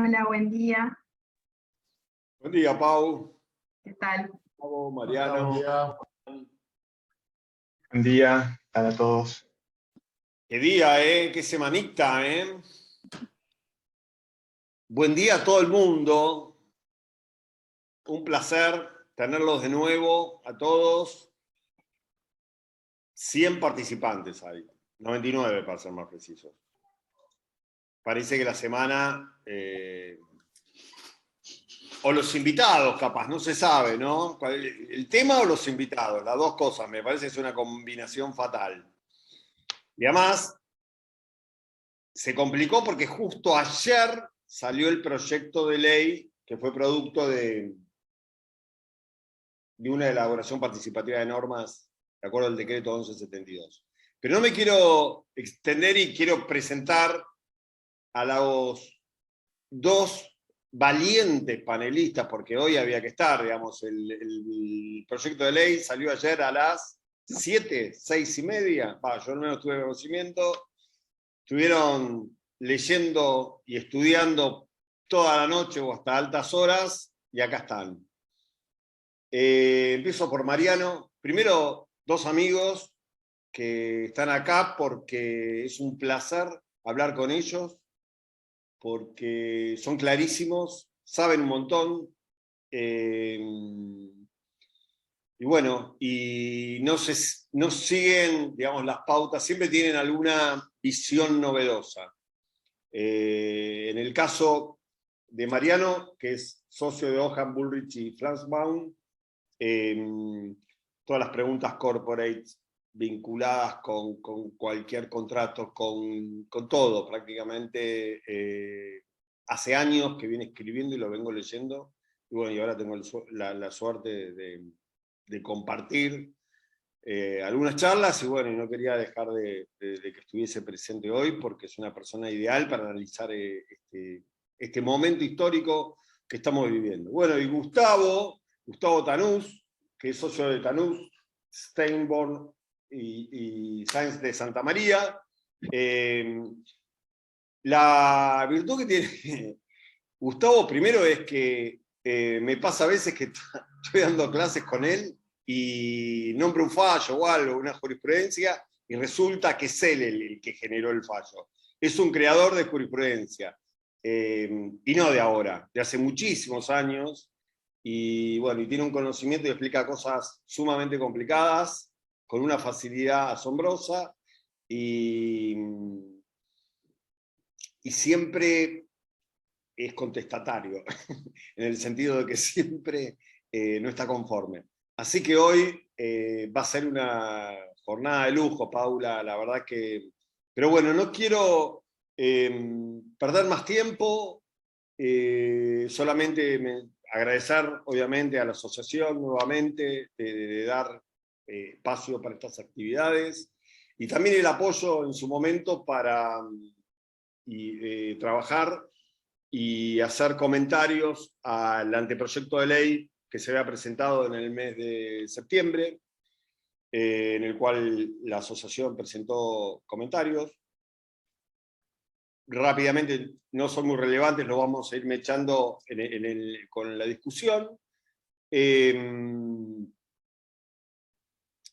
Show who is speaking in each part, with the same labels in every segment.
Speaker 1: Hola, buen día.
Speaker 2: Buen día, Pau.
Speaker 1: ¿Qué tal?
Speaker 2: Pau, Mariano.
Speaker 3: Buen día a todos.
Speaker 2: Qué día, qué semanita, Buen día a todo el mundo. Un placer tenerlos de nuevo a todos. 100 participantes hay. 99 para ser más precisos. Parece que la semana... o los invitados, capaz, no se sabe, ¿no? ¿El tema o los invitados? Las dos cosas, me parece que es una combinación fatal. Y además, se complicó porque justo ayer salió el proyecto de ley que fue producto de una elaboración participativa de normas, de acuerdo al decreto 1172. Pero no me quiero extender y quiero presentar a los dos valientes panelistas, porque hoy había que estar, digamos, el proyecto de ley salió ayer a las 7, 6:30, yo al menos tuve conocimiento, estuvieron leyendo y estudiando toda la noche o hasta altas horas, y acá están. Empiezo por Mariano. Primero, dos amigos que están acá porque es un placer hablar con ellos, porque son clarísimos, saben un montón, y bueno, y no siguen, digamos, las pautas, siempre tienen alguna visión novedosa. En el caso de Mariano, que es socio de Ojan, Bullrich y Flansbaum, todas las preguntas corporate vinculadas con cualquier contrato, con todo prácticamente, hace años que viene escribiendo y lo vengo leyendo, y bueno, y ahora tengo la suerte de compartir algunas charlas, y bueno, y no quería dejar de que estuviese presente hoy, porque es una persona ideal para analizar este momento histórico que estamos viviendo. Bueno, y Gustavo Tanús, que es socio de Tanús, Steinborn y Sáenz de Santa María. La virtud que tiene Gustavo, primero, es que me pasa a veces que estoy dando clases con él y nombro un fallo o algo, una jurisprudencia, y resulta que es él el que generó el fallo. Es un creador de jurisprudencia, y no de ahora, de hace muchísimos años, y bueno, y tiene un conocimiento y explica cosas sumamente complicadas, con una facilidad asombrosa, y siempre es contestatario, en el sentido de que siempre no está conforme. Así que hoy va a ser una jornada de lujo, Paula, la verdad que... Pero bueno, no quiero perder más tiempo, solamente agradecer obviamente a la asociación nuevamente de dar espacio para estas actividades, y también el apoyo en su momento para trabajar y hacer comentarios al anteproyecto de ley que se había presentado en el mes de septiembre, en el cual la asociación presentó comentarios. Rápidamente, no son muy relevantes, lo vamos a ir mechando con la discusión.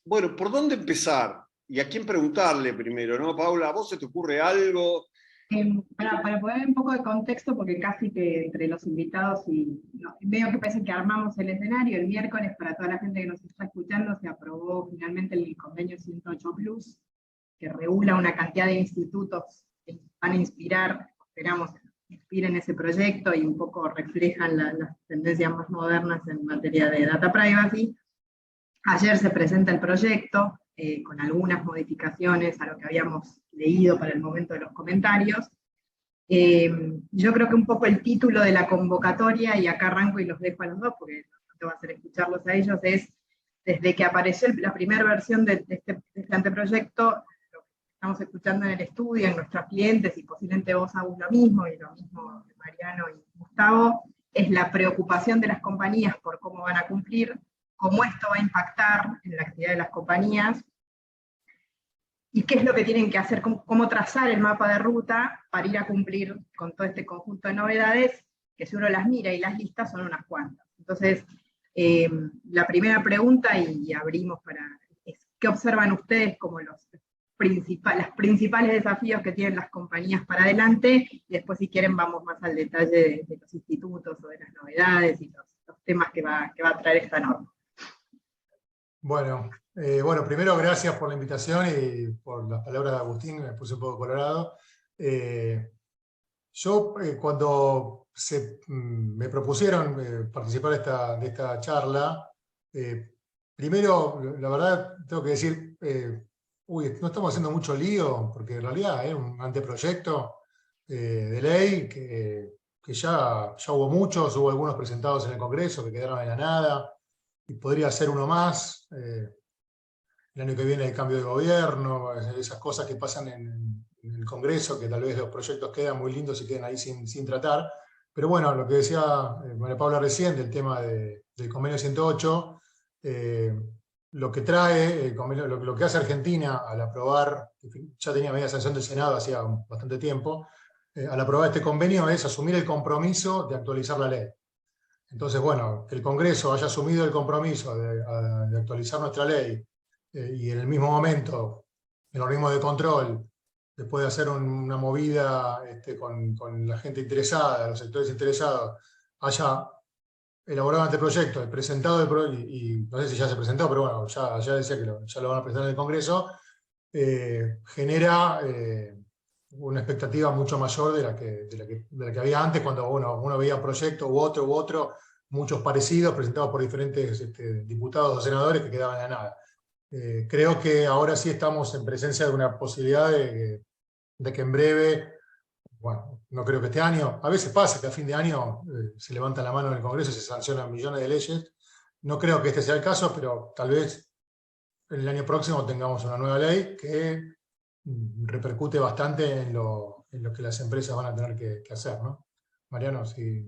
Speaker 2: Bueno, ¿por dónde empezar? ¿Y a quién preguntarle primero, no, Paula? ¿A vos se te ocurre algo?
Speaker 1: Para poner un poco de contexto, porque casi que entre los invitados y medio que parece que armamos el escenario, el miércoles para toda la gente que nos está escuchando se aprobó finalmente el convenio 108 Plus, que regula una cantidad de institutos que van a inspirar, esperamos, inspiren ese proyecto y un poco reflejan las tendencias más modernas en materia de data privacy. Ayer se presenta el proyecto, con algunas modificaciones a lo que habíamos leído para el momento de los comentarios. Yo creo que un poco el título de la convocatoria, y acá arranco y los dejo a los dos, porque no te va a hacer escucharlos a ellos, es, desde que apareció la primera versión de este anteproyecto, lo que estamos escuchando en el estudio, en nuestros clientes, y posiblemente vos hagas lo mismo, y lo mismo de Mariano y Gustavo, es la preocupación de las compañías por cómo van a cumplir, cómo esto va a impactar en la actividad de las compañías. y qué es lo que tienen que hacer, cómo trazar el mapa de ruta para ir a cumplir con todo este conjunto de novedades, que si uno las mira y las lista son unas cuantas. Entonces, la primera pregunta, y abrimos para, es, ¿qué observan ustedes como los principales desafíos que tienen las compañías para adelante? Y después, si quieren, vamos más al detalle de los institutos o de las novedades y los temas que va a traer esta norma.
Speaker 4: Bueno, primero gracias por la invitación y por las palabras de Agustín, me puse un poco colorado. Cuando me propusieron participar de esta charla, primero, la verdad, tengo que decir, no estamos haciendo mucho lío, porque en realidad es un anteproyecto de ley que ya hubo muchos, hubo algunos presentados en el Congreso que quedaron en la nada, y podría ser uno más. El año que viene hay cambio de gobierno, esas cosas que pasan en el Congreso, que tal vez los proyectos quedan muy lindos y quedan ahí sin tratar. Pero bueno, lo que decía María Paula recién del tema del convenio 108, lo que trae, lo que hace Argentina al aprobar, ya tenía media sanción del Senado hacía bastante tiempo, al aprobar este convenio es asumir el compromiso de actualizar la ley. Entonces, bueno, que el Congreso haya asumido el compromiso de actualizar nuestra ley y en el mismo momento el organismo de control, después de hacer una movida con la gente interesada, los sectores interesados, haya elaborado un anteproyecto, presentado y no sé si ya se presentó, pero bueno, ya decía que ya lo van a presentar en el Congreso, genera una expectativa mucho mayor de la que había antes, cuando uno veía un proyecto u otro, muchos parecidos, presentados por diferentes diputados o senadores que quedaban en la nada. Creo que ahora sí estamos en presencia de una posibilidad de que en breve, bueno, no creo que este año, a veces pasa que a fin de año se levanta la mano en el Congreso y se sancionan millones de leyes. No creo que este sea el caso, pero tal vez en el año próximo tengamos una nueva ley que repercute bastante en lo que las empresas van a tener que hacer, ¿no? Mariano, sí.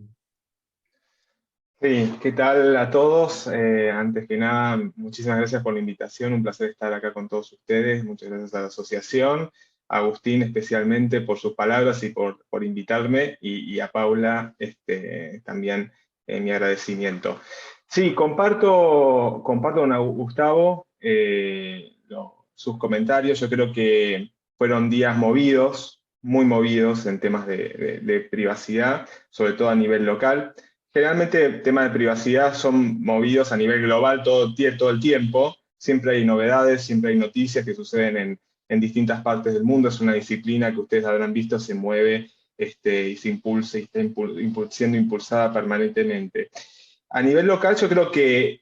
Speaker 3: Sí, ¿qué tal a todos? Antes que nada, muchísimas gracias por la invitación, un placer estar acá con todos ustedes, muchas gracias a la asociación, a Agustín especialmente por sus palabras y por invitarme, y a Paula también mi agradecimiento. Sí, comparto con Gustavo sus comentarios. Yo creo que fueron días movidos, muy movidos en temas de privacidad, sobre todo a nivel local. Generalmente temas de privacidad son movidos a nivel global todo el tiempo. Siempre hay novedades, siempre hay noticias que suceden en distintas partes del mundo. Es una disciplina que ustedes habrán visto, se mueve y se impulsa y está siendo impulsada permanentemente. A nivel local, yo creo que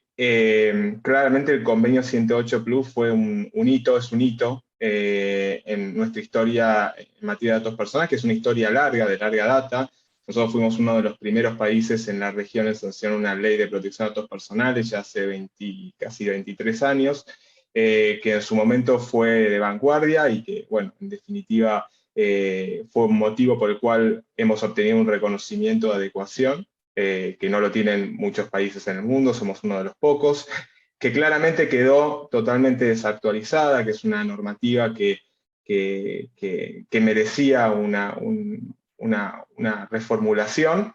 Speaker 3: claramente el convenio 108 Plus fue un hito, es un hito en nuestra historia en materia de datos personales, que es una historia larga, de larga data. Nosotros fuimos uno de los primeros países en la región en sancionar una ley de protección de datos personales ya hace casi 23 años, que en su momento fue de vanguardia y que, bueno, en definitiva fue un motivo por el cual hemos obtenido un reconocimiento de adecuación, que no lo tienen muchos países en el mundo, somos uno de los pocos, que claramente quedó totalmente desactualizada, que es una normativa que merecía una reformulación,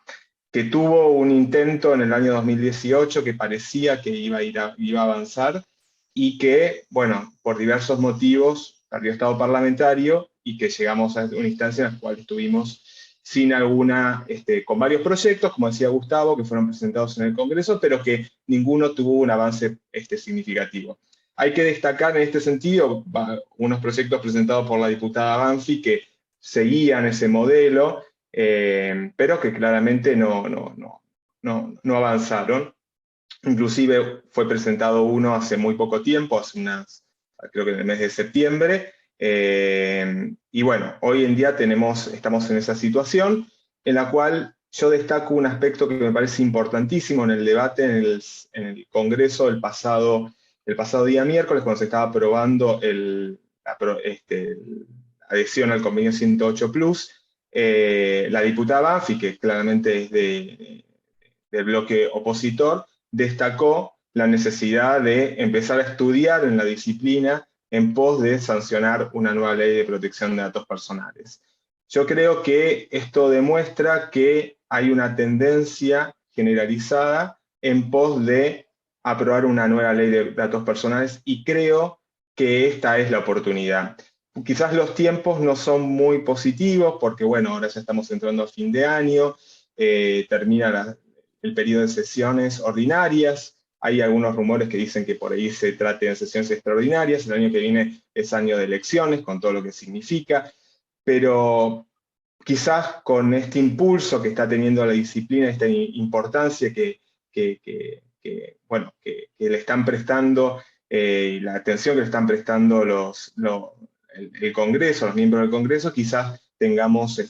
Speaker 3: que tuvo un intento en el año 2018 que parecía que iba a avanzar y que, bueno, por diversos motivos perdió estado parlamentario y que llegamos a una instancia en la cual estuvimos con varios proyectos, como decía Gustavo, que fueron presentados en el Congreso, pero que ninguno tuvo un avance significativo. Hay que destacar en este sentido unos proyectos presentados por la diputada Banfi que seguían ese modelo, pero que claramente no avanzaron. Inclusive fue presentado uno hace muy poco tiempo, creo que en el mes de septiembre, y bueno, hoy en día estamos en esa situación en la cual yo destaco un aspecto que me parece importantísimo en el debate en el Congreso el pasado día miércoles, cuando se estaba aprobando la adhesión al convenio 108 Plus. La diputada Banfi, que claramente es del bloque opositor, destacó la necesidad de empezar a estudiar en la disciplina en pos de sancionar una nueva ley de protección de datos personales. Yo creo que esto demuestra que hay una tendencia generalizada en pos de aprobar una nueva ley de datos personales y creo que esta es la oportunidad. Quizás los tiempos no son muy positivos porque, bueno, ahora ya estamos entrando a fin de año, termina el periodo de sesiones ordinarias, hay algunos rumores que dicen que por ahí se trate de sesiones extraordinarias, el año que viene es año de elecciones, con todo lo que significa, pero quizás con este impulso que está teniendo la disciplina, esta importancia que le están prestando, y la atención que le están prestando el Congreso, los miembros del Congreso, quizás tengamos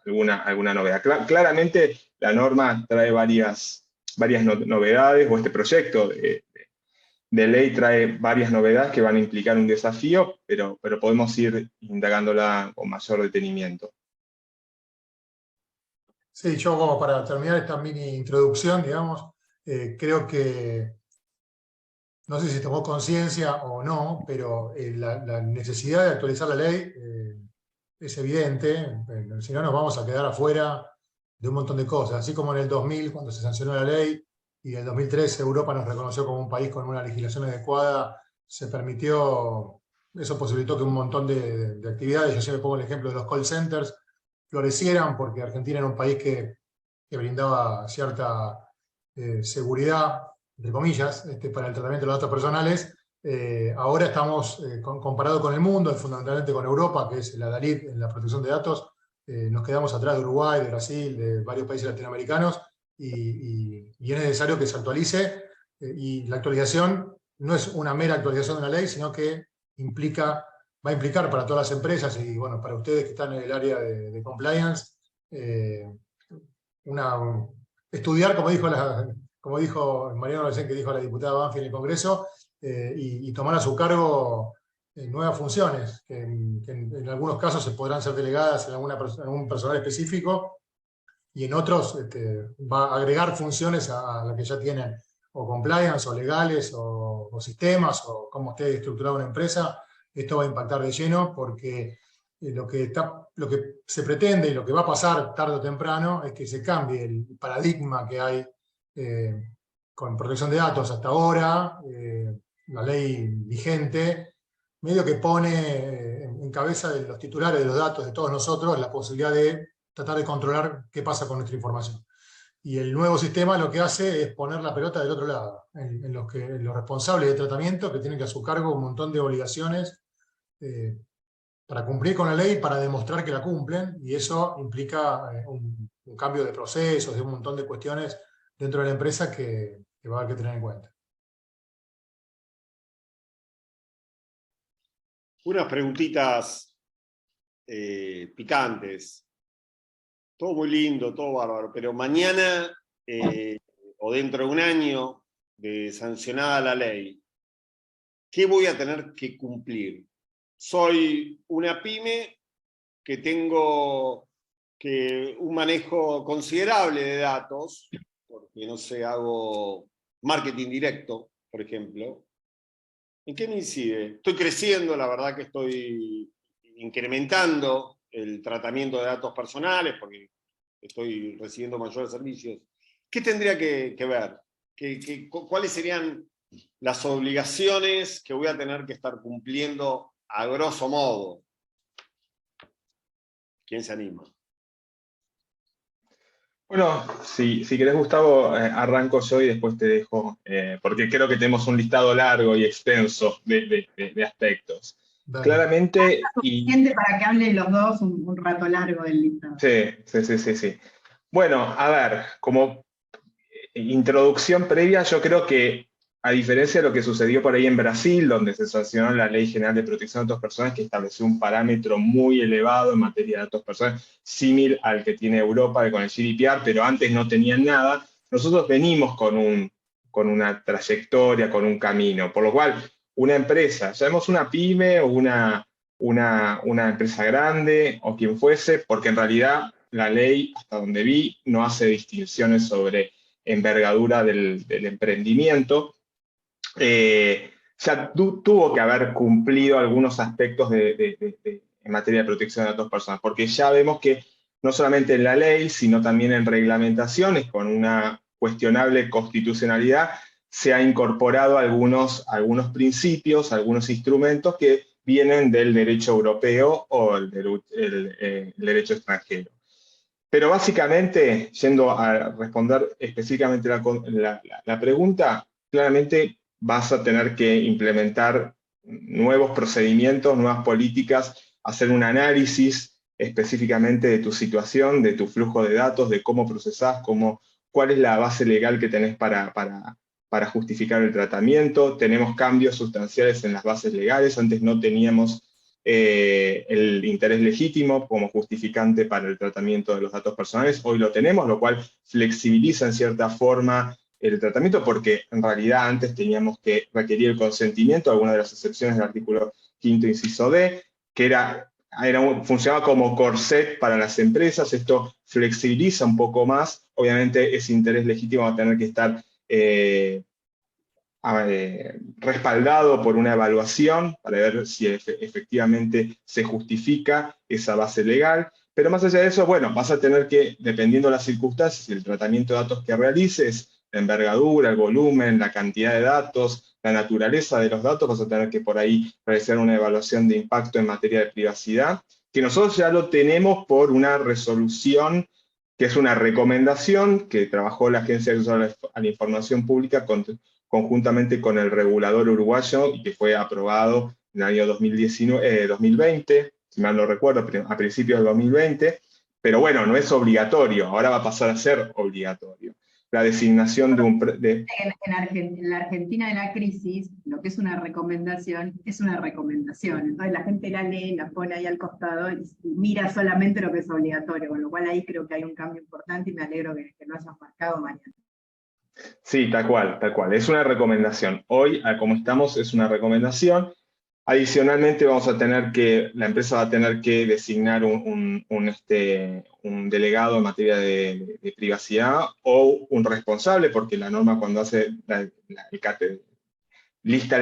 Speaker 3: alguna novedad. Claramente la norma trae varias novedades, o este proyecto de ley trae varias novedades que van a implicar un desafío, pero podemos ir indagándola con mayor detenimiento.
Speaker 4: Sí, yo como para terminar esta mini introducción, digamos, creo que, no sé si tomó conciencia o no, pero la necesidad de actualizar la ley es evidente, si no nos vamos a quedar afuera de un montón de cosas. Así como en el 2000, cuando se sancionó la ley, y en el 2013 Europa nos reconoció como un país con una legislación adecuada, se permitió, eso posibilitó que un montón de actividades, yo siempre pongo el ejemplo de los call centers, florecieran, porque Argentina era un país que brindaba cierta seguridad, entre comillas, para el tratamiento de los datos personales. Ahora estamos, comparado con el mundo, fundamentalmente con Europa, que es la DALID en la protección de datos, nos quedamos atrás de Uruguay, de Brasil, de varios países latinoamericanos, y es necesario que se actualice, y la actualización no es una mera actualización de una ley, sino que va a implicar para todas las empresas, y bueno, para ustedes que están en el área de compliance, estudiar, como dijo Mariano recién, que dijo la diputada Banfi en el Congreso, y tomar a su cargo nuevas funciones, que en algunos casos se podrán ser delegadas en algún personal específico, y en otros va a agregar funciones a las que ya tienen, o compliance, o legales, o sistemas, o cómo esté estructurada una empresa. Esto va a impactar de lleno, porque lo que se pretende y lo que va a pasar tarde o temprano es que se cambie el paradigma que hay con protección de datos hasta ahora. La ley vigente medio que pone en cabeza de los titulares de los datos de todos nosotros la posibilidad de tratar de controlar qué pasa con nuestra información. Y el nuevo sistema lo que hace es poner la pelota del otro lado, en los responsables de tratamiento, que tienen que a su cargo un montón de obligaciones para cumplir con la ley, para demostrar que la cumplen, y eso implica un cambio de procesos, de un montón de cuestiones dentro de la empresa que va a haber que tener en cuenta.
Speaker 2: Unas preguntitas picantes. Todo muy lindo, todo bárbaro, pero mañana o dentro de un año de sancionada la ley, ¿qué voy a tener que cumplir? Soy una pyme que tengo un manejo considerable de datos, porque no sé, hago marketing directo, por ejemplo. ¿En qué me incide? Estoy creciendo, la verdad que estoy incrementando el tratamiento de datos personales porque estoy recibiendo mayores servicios. ¿Qué tendría que ver? ¿Cuáles serían las obligaciones que voy a tener que estar cumpliendo a grosso modo? ¿Quién se anima?
Speaker 3: Bueno, si querés, Gustavo, arranco yo y después te dejo, porque creo que tenemos un listado largo y extenso de aspectos.
Speaker 4: Dale.
Speaker 3: Claramente...
Speaker 1: Suficiente para que hablen los dos un rato largo del listado.
Speaker 3: Sí. Bueno, a ver, como introducción previa, yo creo que, a diferencia de lo que sucedió por ahí en Brasil, donde se sancionó la Ley General de Protección de Datos Personales, que estableció un parámetro muy elevado en materia de datos personales, similar al que tiene Europa con el GDPR, pero antes no tenían nada, nosotros venimos con una trayectoria, con un camino, por lo cual una empresa, llamemos una pyme o una empresa grande o quien fuese, porque en realidad la ley, hasta donde vi, no hace distinciones sobre envergadura del emprendimiento. ya tuvo que haber cumplido algunos aspectos en materia de protección de datos personales, porque ya vemos que no solamente en la ley, sino también en reglamentaciones con una cuestionable constitucionalidad, se ha incorporado algunos principios, algunos instrumentos que vienen del derecho europeo o el derecho extranjero. Pero básicamente, yendo a responder específicamente la pregunta, claramente vas a tener que implementar nuevos procedimientos, nuevas políticas, hacer un análisis específicamente de tu situación, de tu flujo de datos, de cómo procesás, cuál es la base legal que tenés para justificar el tratamiento. Tenemos cambios sustanciales en las bases legales, antes no teníamos el interés legítimo como justificante para el tratamiento de los datos personales, hoy lo tenemos, lo cual flexibiliza en cierta forma el tratamiento, porque en realidad antes teníamos que requerir el consentimiento, alguna de las excepciones del artículo 5º inciso D, que funcionaba como corset para las empresas. Esto flexibiliza un poco más, obviamente ese interés legítimo va a tener que estar respaldado por una evaluación para ver si efectivamente se justifica esa base legal, pero más allá de eso, bueno, vas a tener que, dependiendo de las circunstancias, el tratamiento de datos que realices, la envergadura, el volumen, la cantidad de datos, la naturaleza de los datos, vas a tener que por ahí realizar una evaluación de impacto en materia de privacidad, que nosotros ya lo tenemos por una resolución que es una recomendación que trabajó la Agencia de Acceso a la Información Pública conjuntamente con el regulador uruguayo y que fue aprobado en el año 2020, si mal no recuerdo, a principios de 2020, pero bueno, no es obligatorio, ahora va a pasar a ser obligatorio. La designación de un...
Speaker 1: En la Argentina de la crisis, lo que es una recomendación, es una recomendación. Entonces la gente la lee, la pone ahí al costado y mira solamente lo que es obligatorio, con lo cual ahí creo que hay un cambio importante y me alegro que lo hayas marcado, Mariana.
Speaker 3: Sí, tal cual, tal cual. Es una recomendación. Hoy, como estamos, es una recomendación. Adicionalmente, la empresa va a tener que designar un delegado en materia de privacidad o un responsable, porque la norma cuando hace lista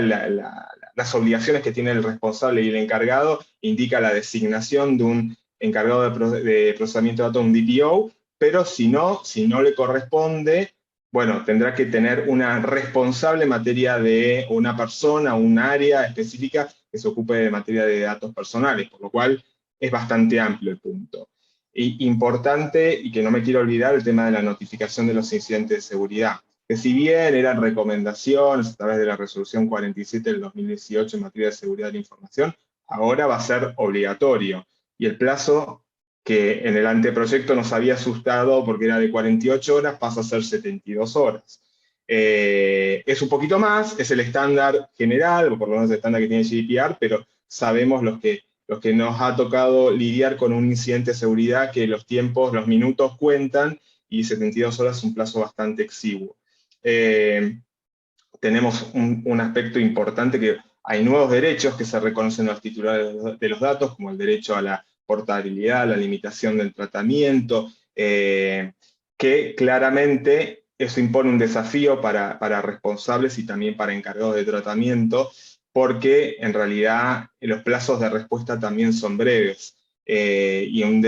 Speaker 3: las obligaciones que tiene el responsable y el encargado, indica la designación de un encargado de procesamiento de datos, un DPO, pero si no le corresponde, bueno, tendrá que tener una responsable en materia de una persona, un área específica que se ocupe de materia de datos personales, por lo cual es bastante amplio el punto. Y importante, y que no me quiero olvidar, el tema de la notificación de los incidentes de seguridad, que si bien eran recomendaciones a través de la resolución 47 del 2018 en materia de seguridad de la información, ahora va a ser obligatorio. Y el plazo que en el anteproyecto nos había asustado porque era de 48 horas, pasa a ser 72 horas. Es un poquito más, es el estándar general, o por lo menos el estándar que tiene GDPR, pero sabemos los que nos ha tocado lidiar con un incidente de seguridad que los tiempos, los minutos cuentan, y 72 horas es un plazo bastante exiguo. Tenemos un aspecto importante, que hay nuevos derechos que se reconocen a los titulares de los datos, como el derecho a la portabilidad, la limitación del tratamiento, que claramente eso impone un desafío para responsables y también para encargados de tratamiento, porque en realidad los plazos de respuesta también son breves. Y un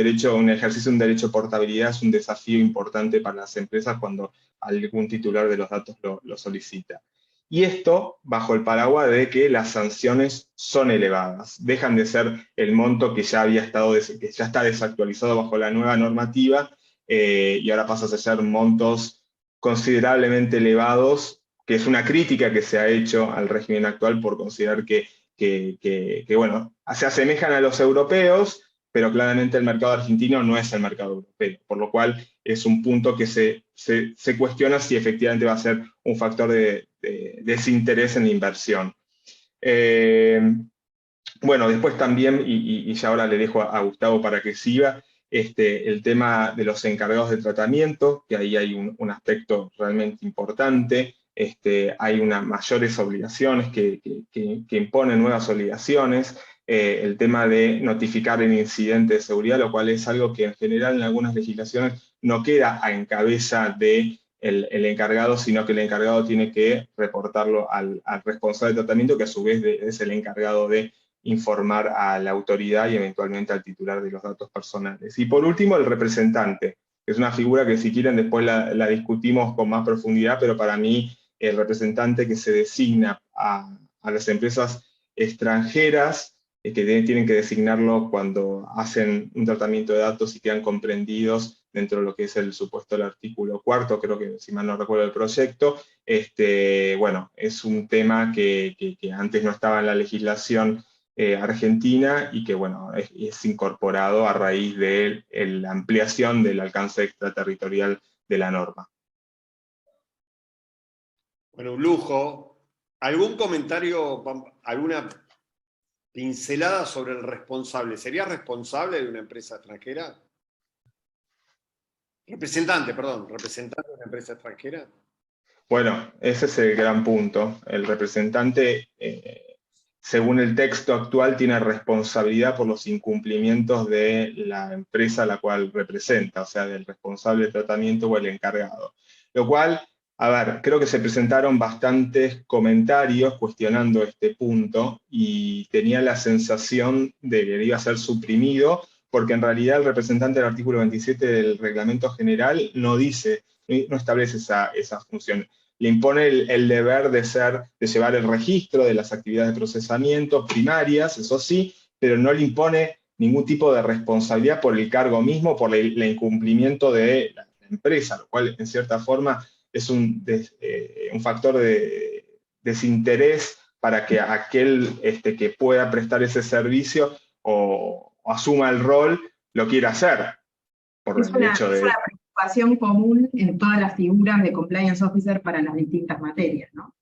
Speaker 3: ejercicio de un derecho de portabilidad es un desafío importante para las empresas cuando algún titular de los datos lo solicita. Y esto bajo el paraguas de que las sanciones son elevadas, dejan de ser el monto que ya está desactualizado bajo la nueva normativa, y ahora pasa a ser montos considerablemente elevados, que es una crítica que se ha hecho al régimen actual por considerar que bueno, se asemejan a los europeos, pero claramente el mercado argentino no es el mercado europeo, por lo cual es un punto que se cuestiona si efectivamente va a ser un factor de desinterés en la inversión. Bueno, después también, y ya ahora le dejo a Gustavo para que siga, el tema de los encargados de tratamiento, que ahí hay un aspecto realmente importante. Hay mayores obligaciones que imponen nuevas obligaciones. El tema de notificar el incidente de seguridad, lo cual es algo que en general en algunas legislaciones no queda en cabeza de el encargado, sino que el encargado tiene que reportarlo al responsable de tratamiento, que a su vez es el encargado de informar a la autoridad y eventualmente al titular de los datos personales. Y por último, el representante, que es una figura que si quieren después la discutimos con más profundidad, pero para mí el representante que se designa a las empresas extranjeras, que tienen que designarlo cuando hacen un tratamiento de datos y quedan comprendidos dentro de lo que es el supuesto del artículo 4, creo que si mal no recuerdo el proyecto. Bueno, es un tema que antes no estaba en la legislación argentina y que bueno, es incorporado a raíz de la ampliación del alcance extraterritorial de la norma.
Speaker 2: Bueno, un lujo. ¿Algún comentario, alguna pincelada sobre el responsable? ¿Sería responsable de una empresa extranjera? Representante de una empresa extranjera.
Speaker 3: Bueno, ese es el gran punto. El representante, según el texto actual, tiene responsabilidad por los incumplimientos de la empresa a la cual representa, o sea, del responsable de tratamiento o el encargado. Lo cual, a ver, creo que se presentaron bastantes comentarios cuestionando este punto y tenía la sensación de que iba a ser suprimido, porque en realidad el representante del artículo 27 del Reglamento General no establece esa función. Le impone el deber de llevar el registro de las actividades de procesamiento primarias, eso sí, pero no le impone ningún tipo de responsabilidad por el cargo mismo, por el incumplimiento de la empresa, lo cual en cierta forma es un factor de desinterés para que aquel que pueda prestar ese servicio o asuma el rol lo quiera hacer. Por
Speaker 1: es una preocupación común en todas las figuras de compliance officer para las distintas materias, ¿no?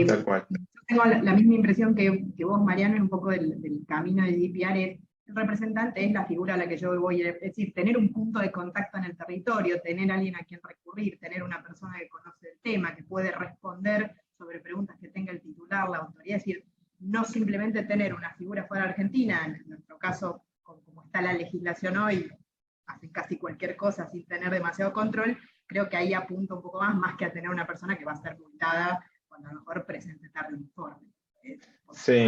Speaker 3: Tal cual.
Speaker 1: Yo tengo la misma impresión que vos, Mariano, en un poco del camino de GDPR. El representante es la figura a la que yo voy, es decir, tener un punto de contacto en el territorio, tener alguien a quien recurrir, tener una persona que conoce el tema, que puede responder sobre preguntas que tenga el titular, la autoridad, es decir, no simplemente tener una figura fuera de Argentina, en nuestro caso, como está la legislación hoy, hacen casi cualquier cosa sin tener demasiado control. Creo que ahí apunta un poco más que a tener una persona que va a ser multada cuando a lo mejor presente tarde un informe.
Speaker 3: Sí,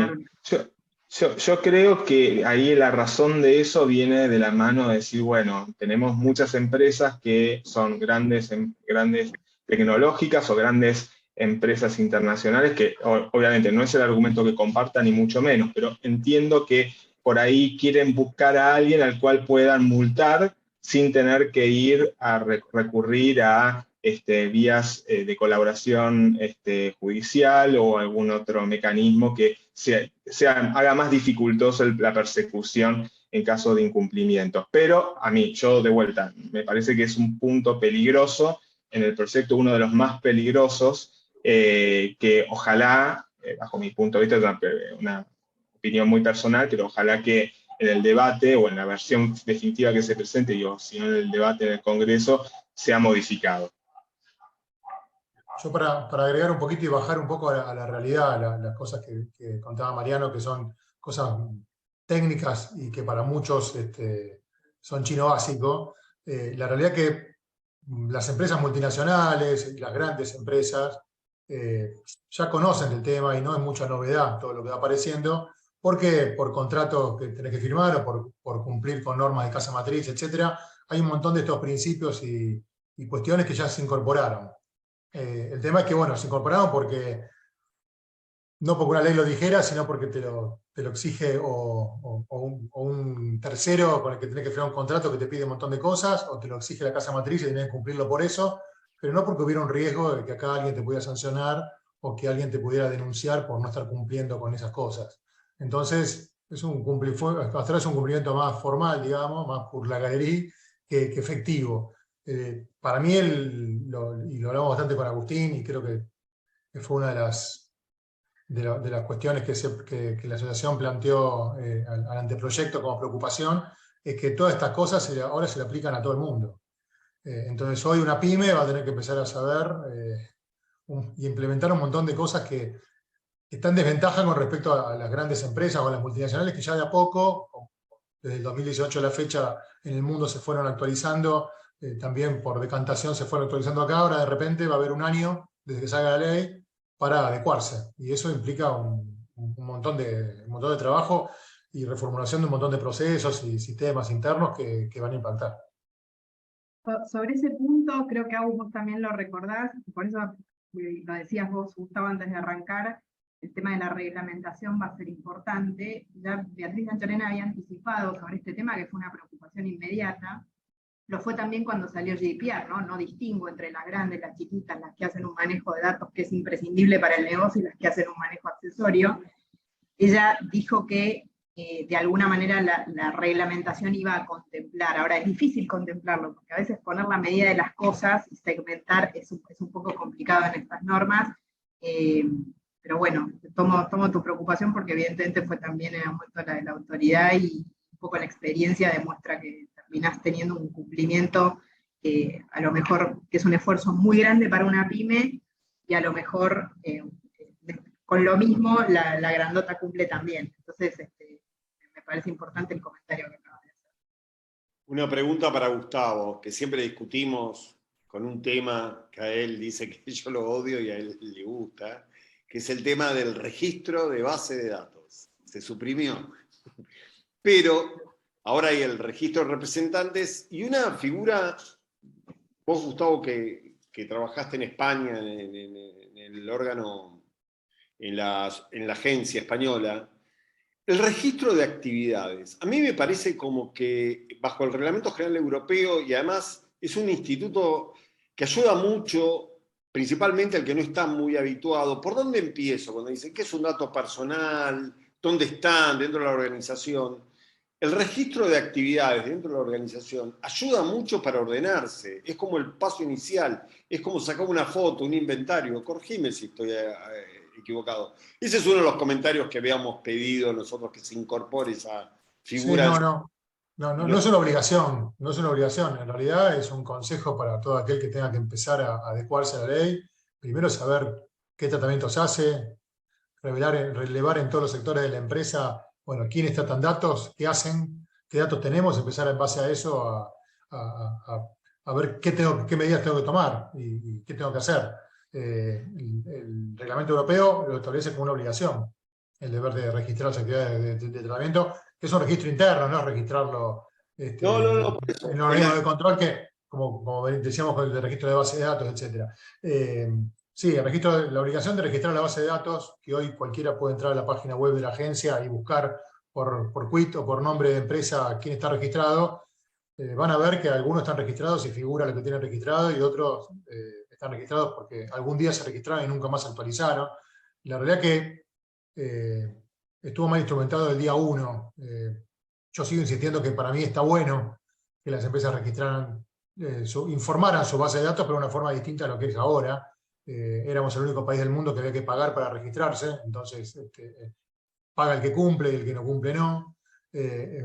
Speaker 3: yo creo que ahí la razón de eso viene de la mano de decir, bueno, tenemos muchas empresas que son grandes tecnológicas o grandes empresas internacionales, que obviamente no es el argumento que compartan ni mucho menos, pero entiendo que por ahí quieren buscar a alguien al cual puedan multar sin tener que ir a recurrir a vías de colaboración judicial o algún otro mecanismo que haga más dificultoso la persecución en caso de incumplimientos. Pero yo de vuelta, me parece que es un punto peligroso en el proyecto, uno de los más peligrosos, que ojalá, bajo mi punto de vista, es una opinión muy personal, pero ojalá que en el debate o en la versión definitiva que se presente, si no en el debate en el Congreso, sea modificado.
Speaker 4: Yo para agregar un poquito y bajar un poco a la realidad, las cosas que contaba Mariano, que son cosas técnicas y que para muchos son chino básico, la realidad es que las empresas multinacionales y las grandes empresas ya conocen el tema y no es mucha novedad todo lo que va apareciendo, porque por contratos que tenés que firmar o por cumplir con normas de casa matriz, etc., hay un montón de estos principios y cuestiones que ya se incorporaron. El tema es que, bueno, se incorporaron no porque una ley lo dijera, sino porque te lo exige o un tercero con el que tenés que firmar un contrato que te pide un montón de cosas, o te lo exige la casa matriz y tenés que cumplirlo por eso, pero no porque hubiera un riesgo de que acá alguien te pudiera sancionar o que alguien te pudiera denunciar por no estar cumpliendo con esas cosas. Entonces, hasta ahora es un cumplimiento más formal, digamos, más por la galería que efectivo. Para mí, y lo hablamos bastante con Agustín, y creo que fue una de las cuestiones que la asociación planteó al anteproyecto como preocupación, es que todas estas cosas ahora se le aplican a todo el mundo. Entonces hoy una pyme va a tener que empezar a saber y implementar un montón de cosas que están en desventaja con respecto a las grandes empresas o a las multinacionales, que ya de a poco, desde el 2018 a la fecha, en el mundo se fueron actualizando también por decantación se fueron actualizando acá, ahora de repente va a haber un año desde que salga la ley para adecuarse, y eso implica un montón de trabajo y reformulación de un montón de procesos y sistemas internos que van a impactar.
Speaker 1: Sobre ese punto, creo que Agus, vos también lo recordás, por eso lo decías vos, Gustavo, antes de arrancar, el tema de la reglamentación va a ser importante. Ya Beatriz Anchorena había anticipado sobre este tema, que fue una preocupación inmediata. Lo fue también cuando salió GDPR, ¿no? No distingo entre las grandes, las chiquitas, las que hacen un manejo de datos que es imprescindible para el negocio y las que hacen un manejo accesorio. Ella dijo que de alguna manera la reglamentación iba a contemplar. Ahora es difícil contemplarlo, porque a veces poner la medida de las cosas y segmentar es un poco complicado en estas normas, pero bueno, tomo tu preocupación porque evidentemente fue también en el momento la de la autoridad y un poco la experiencia demuestra que terminás teniendo un cumplimiento a lo mejor que es un esfuerzo muy grande para una pyme y a lo mejor con lo mismo la grandota cumple también. Entonces, me parece importante el comentario que acabas de hacer.
Speaker 2: Una pregunta para Gustavo, que siempre discutimos con un tema que a él dice que yo lo odio y a él le gusta, que es el tema del registro de base de datos. Se suprimió. Pero ahora hay el registro de representantes y una figura, vos Gustavo que trabajaste en España, en el órgano, en la agencia española, el registro de actividades. A mí me parece como que bajo el Reglamento General Europeo, y además es un instituto que ayuda mucho, principalmente al que no está muy habituado. ¿Por dónde empiezo? Cuando dicen, ¿qué es un dato personal? ¿Dónde están dentro de la organización? El registro de actividades dentro de la organización ayuda mucho para ordenarse. Es como el paso inicial. Es como sacar una foto, un inventario. Corregime si estoy equivocado. Ese es uno de los comentarios que habíamos pedido nosotros, que se incorpore esa figura.
Speaker 4: Sí, no es una obligación, no es una obligación. En realidad es un consejo para todo aquel que tenga que empezar a adecuarse a la ley. Primero saber qué tratamientos hace, relevar en todos los sectores de la empresa, bueno, quiénes tratan datos, qué hacen, qué datos tenemos, empezar en base a eso a ver qué medidas tengo que tomar y qué tengo que hacer. El reglamento europeo lo establece como una obligación, el deber de registrar las actividades de tratamiento, que es un registro interno, no es registrarlo en el organismo de control, que como decíamos con el registro de base de datos, etc. Sí, la obligación de registrar la base de datos, que hoy cualquiera puede entrar a la página web de la agencia y buscar por quit o por nombre de empresa quién está registrado. Van a ver que algunos están registrados y figura lo que tienen registrado, y otros están registrados porque algún día se registraron y nunca más se actualizaron. La realidad es que estuvo mal instrumentado el día 1. Yo sigo insistiendo que para mí está bueno que las empresas registraran, informaran su base de datos, pero de una forma distinta a lo que es ahora. Éramos el único país del mundo que había que pagar para registrarse, entonces paga el que cumple y el que no cumple no.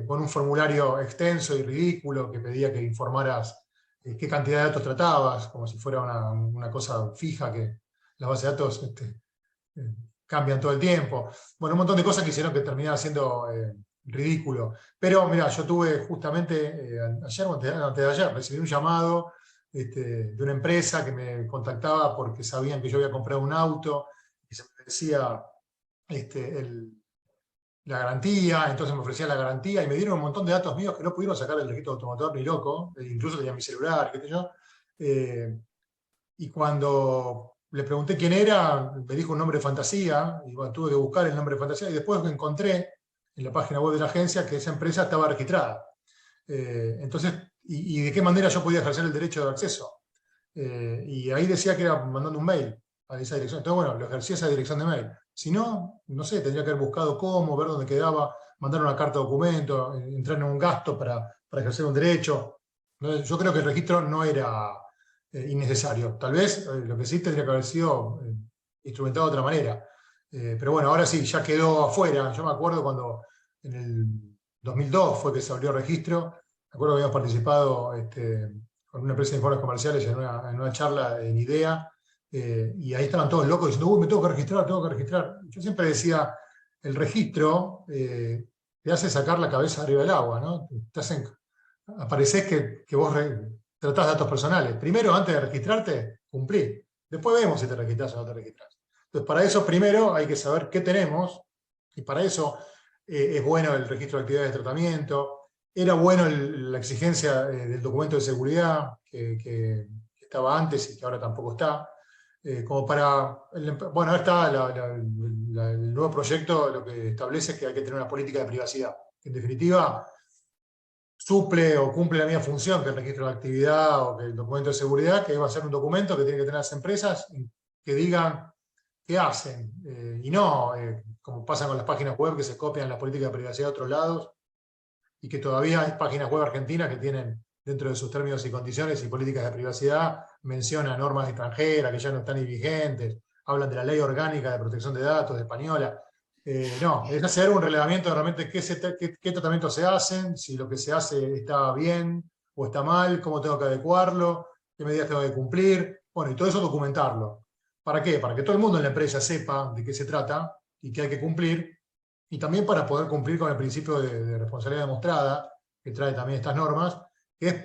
Speaker 4: Con un formulario extenso y ridículo que pedía que informaras qué cantidad de datos tratabas, como si fuera una cosa fija, que las bases de datos cambian todo el tiempo. Bueno, un montón de cosas que hicieron que terminara siendo ridículo. Pero mira, yo tuve justamente ayer o antes de ayer, recibí un llamado de una empresa que me contactaba porque sabían que yo había comprado un auto y se me decía la garantía, entonces me ofrecían la garantía y me dieron un montón de datos míos que no pudieron sacar del registro automotor ni loco, incluso tenía mi celular, qué sé yo. Y cuando le pregunté quién era, me dijo un nombre de fantasía, y bueno, tuve que buscar el nombre de fantasía, y después encontré en la página web de la agencia que esa empresa estaba registrada. Entonces, y de qué manera yo podía ejercer el derecho de acceso. Y ahí decía que era mandando un mail a esa dirección. Entonces, bueno, lo ejercí esa dirección de mail. Si no, no sé, tendría que haber buscado cómo, ver dónde quedaba, mandar una carta de documento, entrar en un gasto para ejercer un derecho. Entonces, yo creo que el registro no era innecesario. Tal vez lo que sí tendría que haber sido instrumentado de otra manera. Pero bueno, ahora sí, ya quedó afuera. Yo me acuerdo cuando en el 2002 fue que se abrió el registro. Me acuerdo que habíamos participado con una empresa de informes comerciales en una charla en IDEA, y ahí estaban todos locos diciendo, me tengo que registrar. Yo siempre decía, el registro te hace sacar la cabeza arriba del agua, ¿no? Aparecés que vos tratás datos personales. Primero, antes de registrarte, cumplí. Después vemos si te registras o no te registras. Entonces, para eso primero hay que saber qué tenemos, y para eso es bueno el registro de actividades de tratamiento. Era bueno la exigencia del documento de seguridad, que estaba antes y que ahora tampoco está. Como para, bueno, ahora está el nuevo proyecto, lo que establece es que hay que tener una política de privacidad. En definitiva, suple o cumple la misma función que el registro de actividad o que el documento de seguridad, que va a ser un documento que tienen que tener las empresas que digan qué hacen, y no como pasa con las páginas web que se copian la política de privacidad de otros lados, y que todavía hay páginas web argentinas que tienen dentro de sus términos y condiciones y políticas de privacidad, mencionan normas extranjeras que ya no están ni vigentes, hablan de la Ley Orgánica de Protección de Datos de española. No, es hacer un relevamiento de realmente qué tratamientos se hacen, si lo que se hace está bien o está mal, cómo tengo que adecuarlo, qué medidas tengo que cumplir, bueno, y todo eso documentarlo. ¿Para qué? Para que todo el mundo en la empresa sepa de qué se trata y qué hay que cumplir, y también para poder cumplir con el principio de responsabilidad demostrada, que trae también estas normas, que es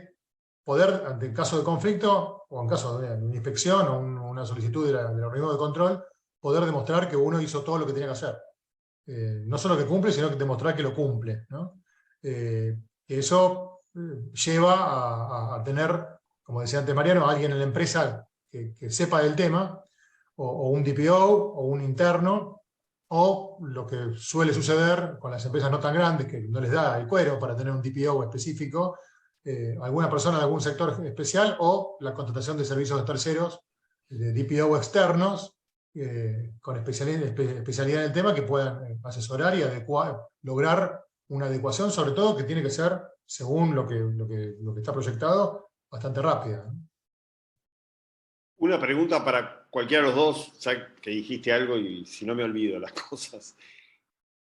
Speaker 4: poder, ante el caso de conflicto, o en caso de una inspección o una solicitud del organismo de control, poder demostrar que uno hizo todo lo que tenía que hacer. No solo que cumple, sino que demostrar que lo cumple, ¿no? Que eso lleva a tener, como decía antes Mariano, a alguien en la empresa que sepa del tema, o un DPO, o un interno, o lo que suele suceder con las empresas no tan grandes, que no les da el cuero para tener un DPO específico, alguna persona de algún sector especial, o la contratación de servicios de terceros, de DPO externos, con especialidad en el tema, que puedan asesorar y lograr una adecuación, sobre todo que tiene que ser, según lo que está proyectado, bastante rápida, ¿no?
Speaker 2: Una pregunta para cualquiera de los dos, ya que dijiste algo y si no me olvido las cosas.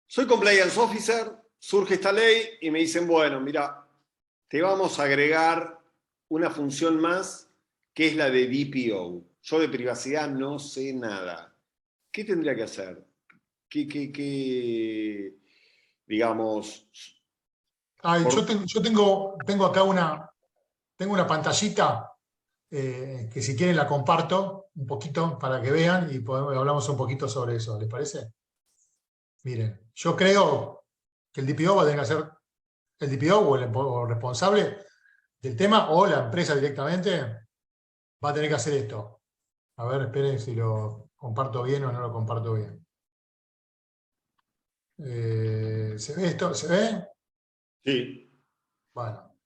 Speaker 2: Soy compliance officer, surge esta ley y me dicen, bueno, mira, te vamos a agregar una función más que es la de DPO. Yo de privacidad no sé nada. ¿Qué tendría que hacer? ¿Qué digamos?
Speaker 4: Yo tengo acá una pantallita que si quieren la comparto un poquito para que vean y hablamos un poquito sobre eso, ¿les parece? Miren, yo creo que el DPO va a tener que ser el DPO o el responsable del tema, o la empresa directamente va a tener que hacer esto. A ver, esperen si lo comparto bien o no lo comparto bien. ¿Se ve esto? ¿Se ve?
Speaker 2: Sí.
Speaker 4: Bueno.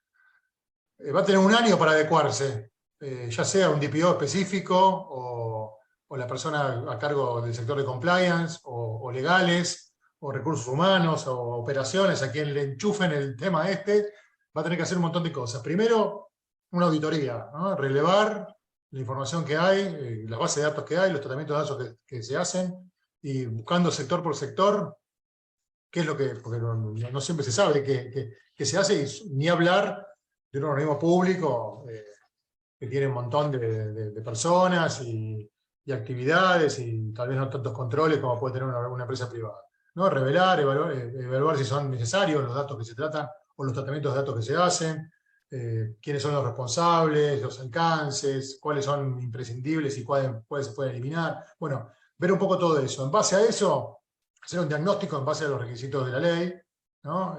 Speaker 4: Va a tener un año para adecuarse, ya sea un DPO específico o la persona a cargo del sector de compliance o legales o recursos humanos o operaciones, a quien le enchufen el tema va a tener que hacer un montón de cosas. Primero, una auditoría, ¿no? Relevar la información que hay, la base de datos que hay, los tratamientos de datos que se hacen, y buscando sector por sector qué es lo que, porque no siempre se sabe qué se hace, y ni hablar de un organismo público que tiene un montón de personas y actividades y tal vez no tantos controles como puede tener una empresa privada, ¿no? Revelar, evaluar si son necesarios los datos que se tratan o los tratamientos de datos que se hacen, quiénes son los responsables, los alcances, cuáles son imprescindibles y cuáles se pueden eliminar. Bueno, ver un poco todo eso. En base a eso, hacer un diagnóstico en base a los requisitos de la ley, ¿no?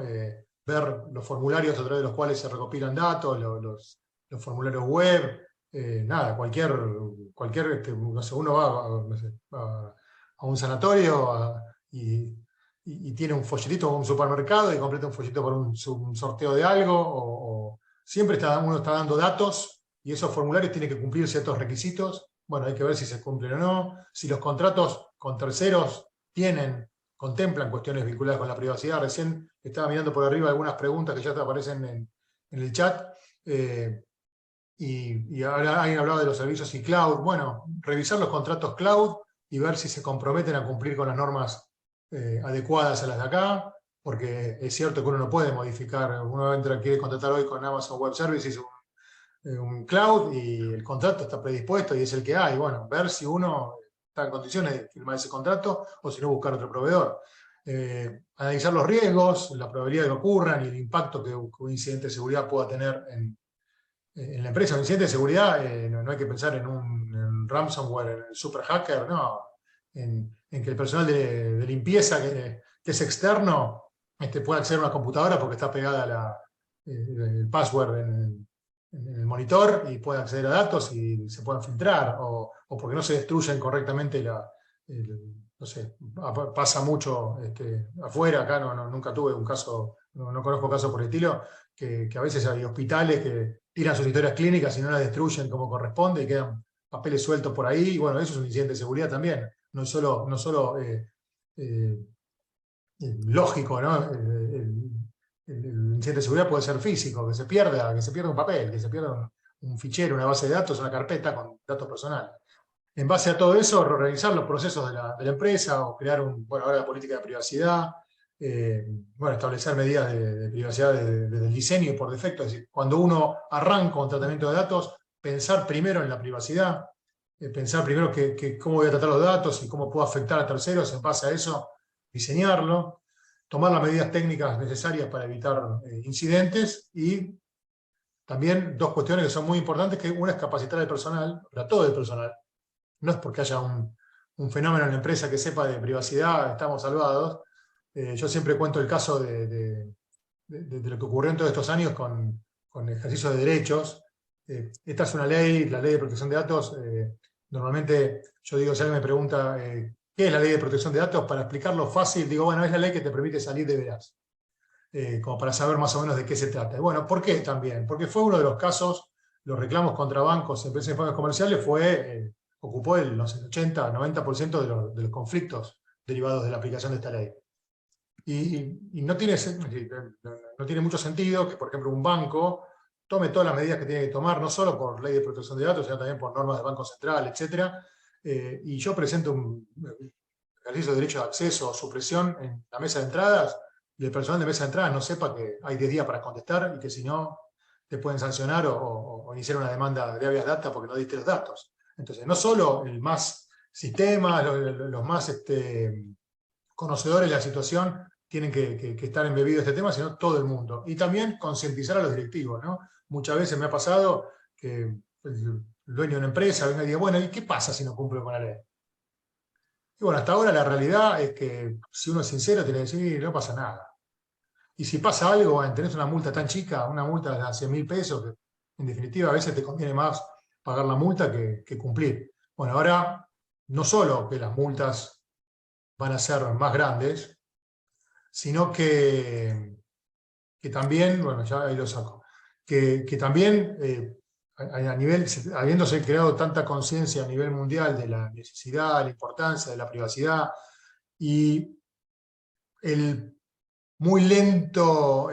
Speaker 4: Ver los formularios a través de los cuales se recopilan datos, los formularios web, nada, cualquier no sé, uno va a un sanatorio y tiene un folletito en un supermercado y completa un folletito por un sorteo de algo, o siempre uno está dando datos y esos formularios tienen que cumplir ciertos requisitos. Bueno, hay que ver si se cumplen o no, si los contratos con terceros contemplan cuestiones vinculadas con la privacidad. Recién estaba mirando por arriba algunas preguntas que ya te aparecen en el chat, y ahora alguien hablaba de los servicios y cloud. Bueno, revisar los contratos cloud y ver si se comprometen a cumplir con las normas adecuadas a las de acá, porque es cierto que uno no puede modificar, uno quiere contratar hoy con Amazon Web Services un cloud y el contrato está predispuesto y es el que hay. Bueno, ver si uno está en condiciones de firmar ese contrato o si no buscar otro proveedor. Analizar los riesgos, la probabilidad de que ocurran y el impacto que un incidente de seguridad pueda tener en la empresa. Un incidente de seguridad, no hay que pensar en un ransomware, en el super hacker, no. En que el personal de limpieza que es externo pueda acceder a una computadora porque está pegada el password en el monitor y puede acceder a datos y se puedan filtrar, o porque no se destruyen correctamente no sé, pasa mucho afuera, acá nunca tuve un caso, no conozco casos por el estilo, que a veces hay hospitales que tiran sus historias clínicas y no las destruyen como corresponde y quedan papeles sueltos por ahí, y bueno, eso es un incidente de seguridad también, no solo lógico, ¿no? El incidente de seguridad puede ser físico, que se pierda un papel, que se pierda un fichero, una base de datos, una carpeta con datos personales. En base a todo eso, reorganizar los procesos de la empresa o crear ahora la política de privacidad, establecer medidas de privacidad desde el diseño y por defecto. Es decir, cuando uno arranca un tratamiento de datos, pensar primero en la privacidad, pensar primero cómo voy a tratar los datos y cómo puedo afectar a terceros, en base a eso, diseñarlo, tomar las medidas técnicas necesarias para evitar incidentes y también dos cuestiones que son muy importantes, que una es capacitar al personal, para todo el personal. No es porque haya un fenómeno en la empresa que sepa de privacidad, estamos salvados. Yo siempre cuento el caso de lo que ocurrió en todos estos años con el ejercicio de derechos. Esta es una ley, la ley de protección de datos. Normalmente yo digo, si alguien me pregunta qué es la ley de protección de datos, para explicarlo fácil, digo, bueno, es la ley que te permite salir de veras. Como para saber más o menos de qué se trata. Y bueno, ¿por qué también? Porque fue uno de los casos, los reclamos contra bancos, empresas y fondos comerciales, ocupó los 80-90% de los conflictos derivados de la aplicación de esta ley. Y no tiene mucho sentido que, por ejemplo, un banco tome todas las medidas que tiene que tomar, no solo por ley de protección de datos, sino también por normas del Banco Central, etc. Y yo presento un ejercicio de derecho de acceso o supresión en la mesa de entradas, y el personal de mesa de entradas no sepa que hay 10 días para contestar y que si no te pueden sancionar o iniciar una demanda de habeas data porque no diste los datos. Entonces, no solo el más sistema, los más conocedores de la situación tienen que estar embebidos en este tema, sino todo el mundo. Y también concientizar a los directivos, ¿no? Muchas veces me ha pasado que el dueño de una empresa venga y diga, bueno, ¿y qué pasa si no cumple con la ley? Y bueno, hasta ahora la realidad es que si uno es sincero, tiene que decir, no pasa nada. Y si pasa algo, bueno, tenés una multa tan chica, una multa de 100.000 pesos, que en definitiva a veces te conviene más pagar la multa que cumplir. Bueno, ahora no solo que las multas van a ser más grandes, sino que también, bueno, ya ahí lo saco, que también a nivel, habiéndose creado tanta conciencia a nivel mundial de la necesidad, la importancia de la privacidad y el muy lento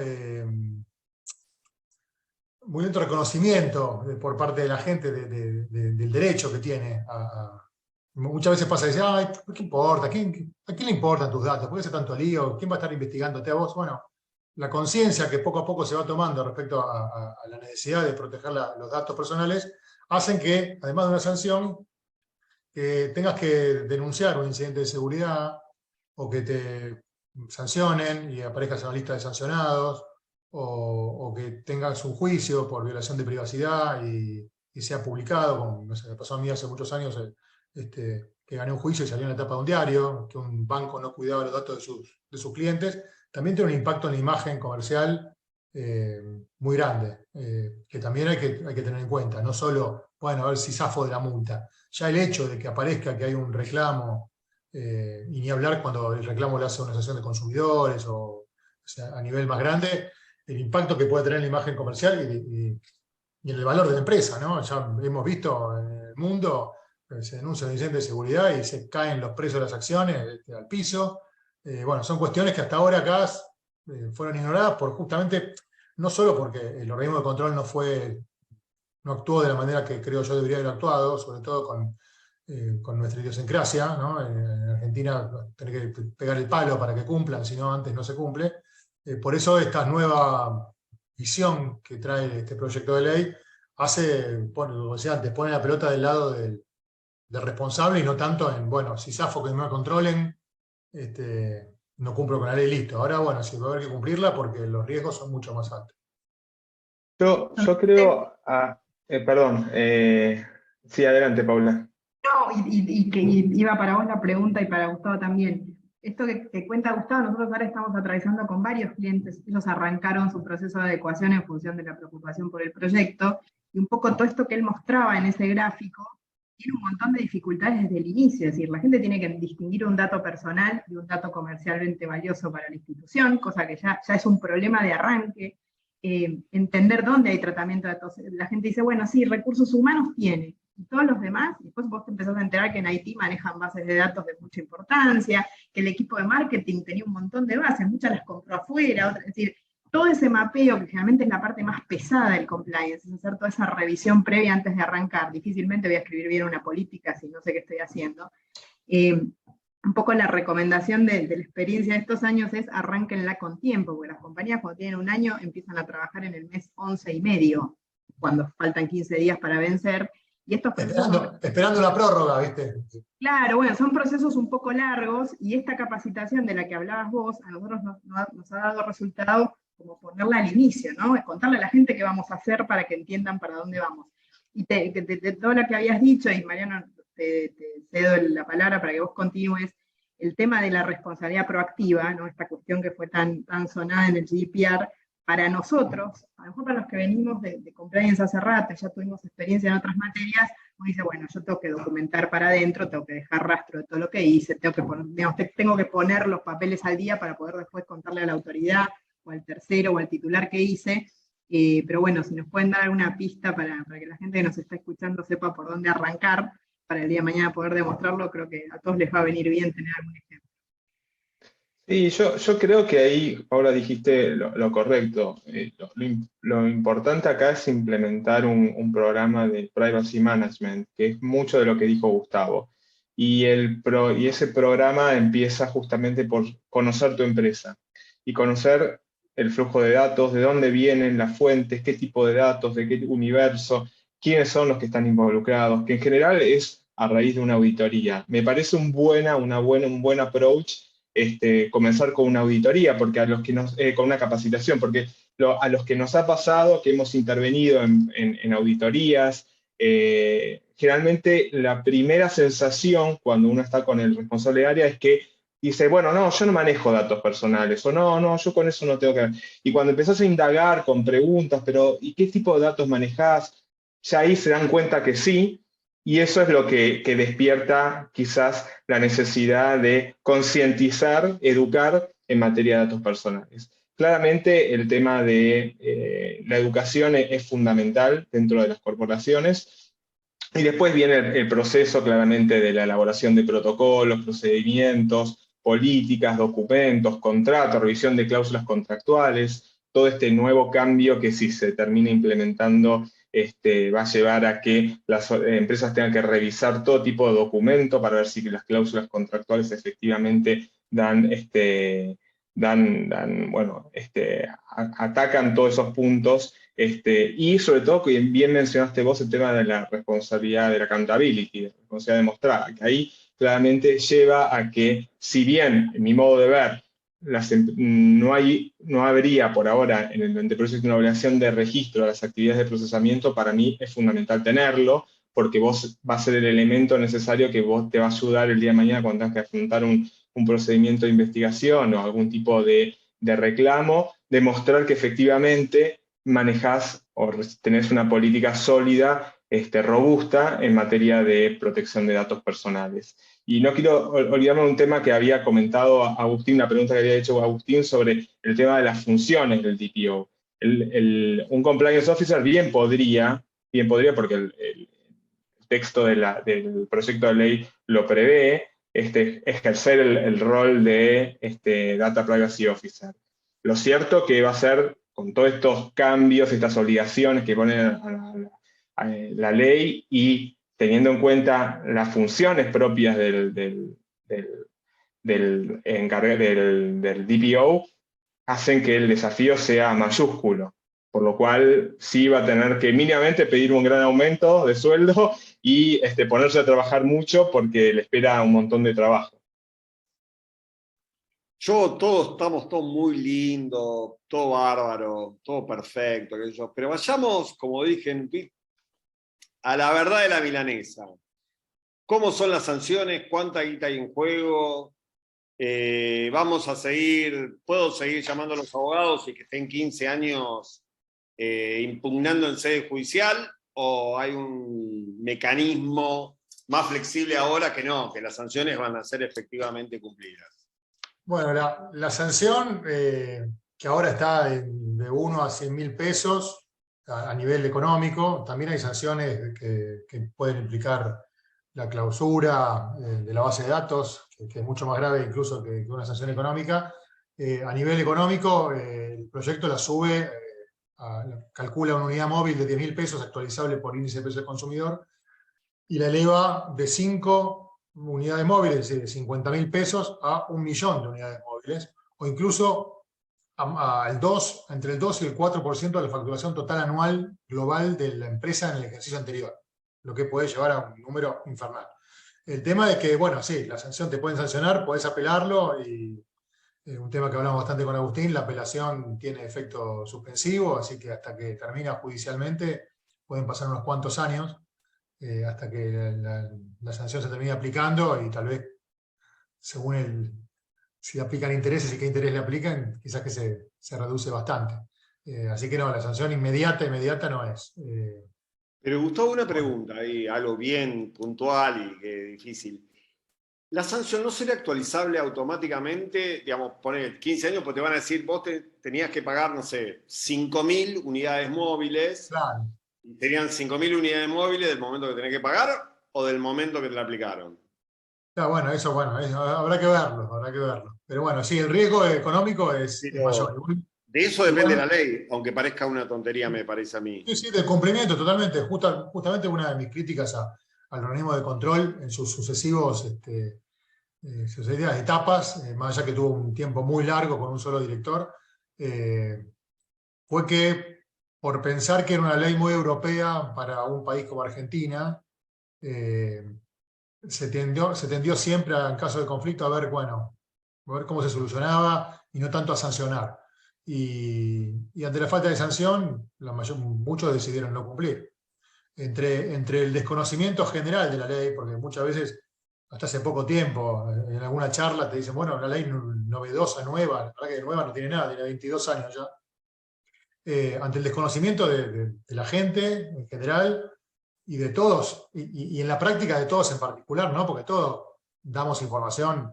Speaker 4: reconocimiento por parte de la gente del derecho que tiene. Muchas veces pasa y dice, ay, ¿qué importa? ¿A quién le importan tus datos? ¿Por qué hace tanto lío? ¿Quién va a estar investigándote a vos? Bueno, la conciencia que poco a poco se va tomando respecto a la necesidad de proteger los datos personales, hacen que, además de una sanción, tengas que denunciar un incidente de seguridad o que te sancionen y aparezcas en la lista de sancionados, o que tengas un juicio por violación de privacidad y sea publicado, como no sé, me pasó a mí hace muchos años, que gané un juicio y salió en la tapa de un diario, que un banco no cuidaba los datos de sus clientes, también tiene un impacto en la imagen comercial muy grande, que también hay que tener en cuenta, no solo, bueno, a ver si zafo de la multa, ya el hecho de que aparezca que hay un reclamo, y ni hablar cuando el reclamo lo hace una asociación de consumidores, o sea, a nivel más grande, el impacto que puede tener en la imagen comercial y en el valor de la empresa, ¿no? Ya hemos visto en el mundo, se denuncia un incidente de seguridad y se caen los precios de las acciones al piso. Bueno, son cuestiones que hasta ahora acá fueron ignoradas por justamente, no solo porque el organismo de control no actuó de la manera que creo yo debería haber actuado, sobre todo con nuestra idiosincrasia, ¿no? En Argentina tenés que pegar el palo para que cumplan, si no antes no se cumple. Por eso esta nueva visión que trae este proyecto de ley como decía antes, pone la pelota del lado del responsable y no tanto en, bueno, si zafo que no me controlen, no cumplo con la ley, listo. Ahora, bueno, sí va a haber que cumplirla porque los riesgos son mucho más altos.
Speaker 3: Yo creo, perdón, sí, adelante, Paula.
Speaker 1: No, y que iba para vos la pregunta y para Gustavo también. Esto que cuenta Gustavo, nosotros ahora estamos atravesando con varios clientes. Ellos arrancaron su proceso de adecuación en función de la preocupación por el proyecto, y un poco todo esto que él mostraba en ese gráfico tiene un montón de dificultades desde el inicio. Es decir, la gente tiene que distinguir un dato personal de un dato comercialmente valioso para la institución, cosa que ya es un problema de arranque. Entender dónde hay tratamiento de datos. La gente dice, bueno, sí, recursos humanos tiene, y todos los demás, y después vos te empezás a enterar que en Haití manejan bases de datos de mucha importancia, que el equipo de marketing tenía un montón de bases, muchas las compró afuera, es decir, todo ese mapeo, que generalmente es la parte más pesada del compliance, es hacer toda esa revisión previa antes de arrancar. Difícilmente voy a escribir bien una política si no sé qué estoy haciendo. Un poco la recomendación de la experiencia de estos años es arránquenla con tiempo, porque las compañías cuando tienen un año empiezan a trabajar en el mes 11 y medio, cuando faltan 15 días para vencer. Y estos
Speaker 4: esperando la prórroga, ¿viste?
Speaker 1: Claro, bueno, son procesos un poco largos, y esta capacitación de la que hablabas vos, a nosotros nos ha dado resultado como ponerla al inicio, ¿no? Es contarle a la gente qué vamos a hacer para que entiendan para dónde vamos. Y de todo lo que habías dicho, y Mariano, te cedo la palabra para que vos continúes, el tema de la responsabilidad proactiva, ¿no? Esta cuestión que fue tan sonada en el GDPR, para nosotros, a lo mejor para los que venimos de compliance hace rato, ya tuvimos experiencia en otras materias, uno dice, bueno, yo tengo que documentar para adentro, tengo que dejar rastro de todo lo que hice, tengo que poner los papeles al día para poder después contarle a la autoridad, o al tercero, o al titular que hice. Pero bueno, si nos pueden dar alguna pista para que la gente que nos está escuchando sepa por dónde arrancar, para el día de mañana poder demostrarlo, creo que a todos les va a venir bien tener algún ejemplo.
Speaker 3: Sí, yo creo que ahí ahora dijiste lo correcto. Lo importante acá es implementar un programa de privacy management, que es mucho de lo que dijo Gustavo. Y ese programa empieza justamente por conocer tu empresa y conocer el flujo de datos, de dónde vienen las fuentes, qué tipo de datos, de qué universo, quiénes son los que están involucrados, que en general es a raíz de una auditoría. Me parece un buen approach comenzar con una auditoría, porque con una capacitación, porque a los que nos ha pasado, que hemos intervenido en auditorías, generalmente la primera sensación cuando uno está con el responsable de área es que dice, bueno, no, yo no manejo datos personales, o no, yo con eso no tengo que ver. Y cuando empezás a indagar con preguntas, pero ¿y qué tipo de datos manejás? Ya ahí se dan cuenta que sí, y eso es lo que despierta quizás la necesidad de concientizar, educar en materia de datos personales. Claramente el tema de la educación es fundamental dentro de las corporaciones, y después viene el proceso claramente de la elaboración de protocolos, procedimientos, políticas, documentos, contratos, revisión de cláusulas contractuales, todo este nuevo cambio que si se termina implementando va a llevar a que las empresas tengan que revisar todo tipo de documento para ver si las cláusulas contractuales efectivamente atacan todos esos puntos, y sobre todo, que bien mencionaste vos el tema de la responsabilidad, de la accountability, de la responsabilidad demostrada, que ahí claramente lleva a que, si bien, en mi modo de ver, no habría por ahora en el anteproyecto una obligación de registro de las actividades de procesamiento, para mí es fundamental tenerlo, porque vos va a ser el elemento necesario que vos te va a ayudar el día de mañana cuando tengas que afrontar un procedimiento de investigación o algún tipo de reclamo, demostrar que efectivamente manejás o tenés una política sólida, robusta en materia de protección de datos personales. Y no quiero olvidarme de un tema que había comentado Agustín, una pregunta que había hecho Agustín sobre el tema de las funciones del DPO. Un compliance officer bien podría porque el texto del proyecto de ley lo prevé, ejercer el rol de Data Privacy Officer. Lo cierto que va a ser, con todos estos cambios, estas obligaciones que pone la ley, y teniendo en cuenta las funciones propias del DPO, hacen que el desafío sea mayúsculo. Por lo cual sí va a tener que mínimamente pedir un gran aumento de sueldo y ponerse a trabajar mucho, porque le espera un montón de trabajo.
Speaker 2: Estamos todos muy lindos, todo bárbaro, todo perfecto, qué sé yo, pero vayamos, como dije en Twitter, a la verdad de la milanesa. ¿Cómo son las sanciones? ¿Cuánta guita hay en juego? ¿Puedo seguir llamando a los abogados y que estén 15 años impugnando en sede judicial? ¿O hay un mecanismo más flexible ahora que no, que las sanciones van a ser efectivamente cumplidas?
Speaker 4: Bueno, la sanción, que ahora está de 1 a 100.000 pesos a nivel económico, también hay sanciones que pueden implicar la clausura de la base de datos, que es mucho más grave incluso que una sanción económica. A nivel económico, el proyecto la sube, calcula una unidad móvil de 10.000 pesos actualizable por índice de precio del consumidor y la eleva de 5 unidades móviles, es decir, de 50.000 pesos a 1.000.000 de unidades móviles, o incluso entre el 2 y el 4% de la facturación total anual global de la empresa en el ejercicio anterior, lo que puede llevar a un número infernal. El tema es que, bueno, sí, la sanción te pueden sancionar, podés apelarlo, y un tema que hablamos bastante con Agustín, la apelación tiene efecto suspensivo, así que hasta que termina judicialmente pueden pasar unos cuantos años, hasta que la sanción se termine aplicando, y tal vez, según si aplican intereses y qué interés le aplican, quizás que se reduce bastante. Así que no, la sanción inmediata no es.
Speaker 2: Pero Gustavo, una pregunta ahí, algo bien puntual y que difícil. ¿La sanción no será actualizable automáticamente? Digamos, poner 15 años, pues te van a decir, vos tenías que pagar, no sé, 5.000 unidades móviles.
Speaker 4: Claro.
Speaker 2: ¿Serían 5.000 unidades móviles del momento que tenés que pagar o del momento que te la aplicaron?
Speaker 4: Bueno, eso habrá que verlo. Pero bueno, sí, el riesgo económico es mayor.
Speaker 2: De eso depende
Speaker 4: Igual,
Speaker 2: la ley, aunque parezca una tontería, me parece a mí.
Speaker 4: sí, sí, del cumplimiento, totalmente. Justamente una de mis críticas al organismo de control en sus sucesivas etapas, más allá que tuvo un tiempo muy largo con un solo director, fue que, por pensar que era una ley muy europea para un país como Argentina, se tendió siempre, en caso de conflicto, a ver cómo se solucionaba y no tanto a sancionar. Y ante la falta de sanción, muchos decidieron no cumplir. Entre el desconocimiento general de la ley, porque muchas veces, hasta hace poco tiempo, en alguna charla te dicen, bueno, una ley novedosa, nueva, la verdad que nueva no tiene nada, tiene 22 años ya. Ante el desconocimiento de la gente en general y de todos, y en la práctica de todos en particular, ¿no? Porque todos damos información,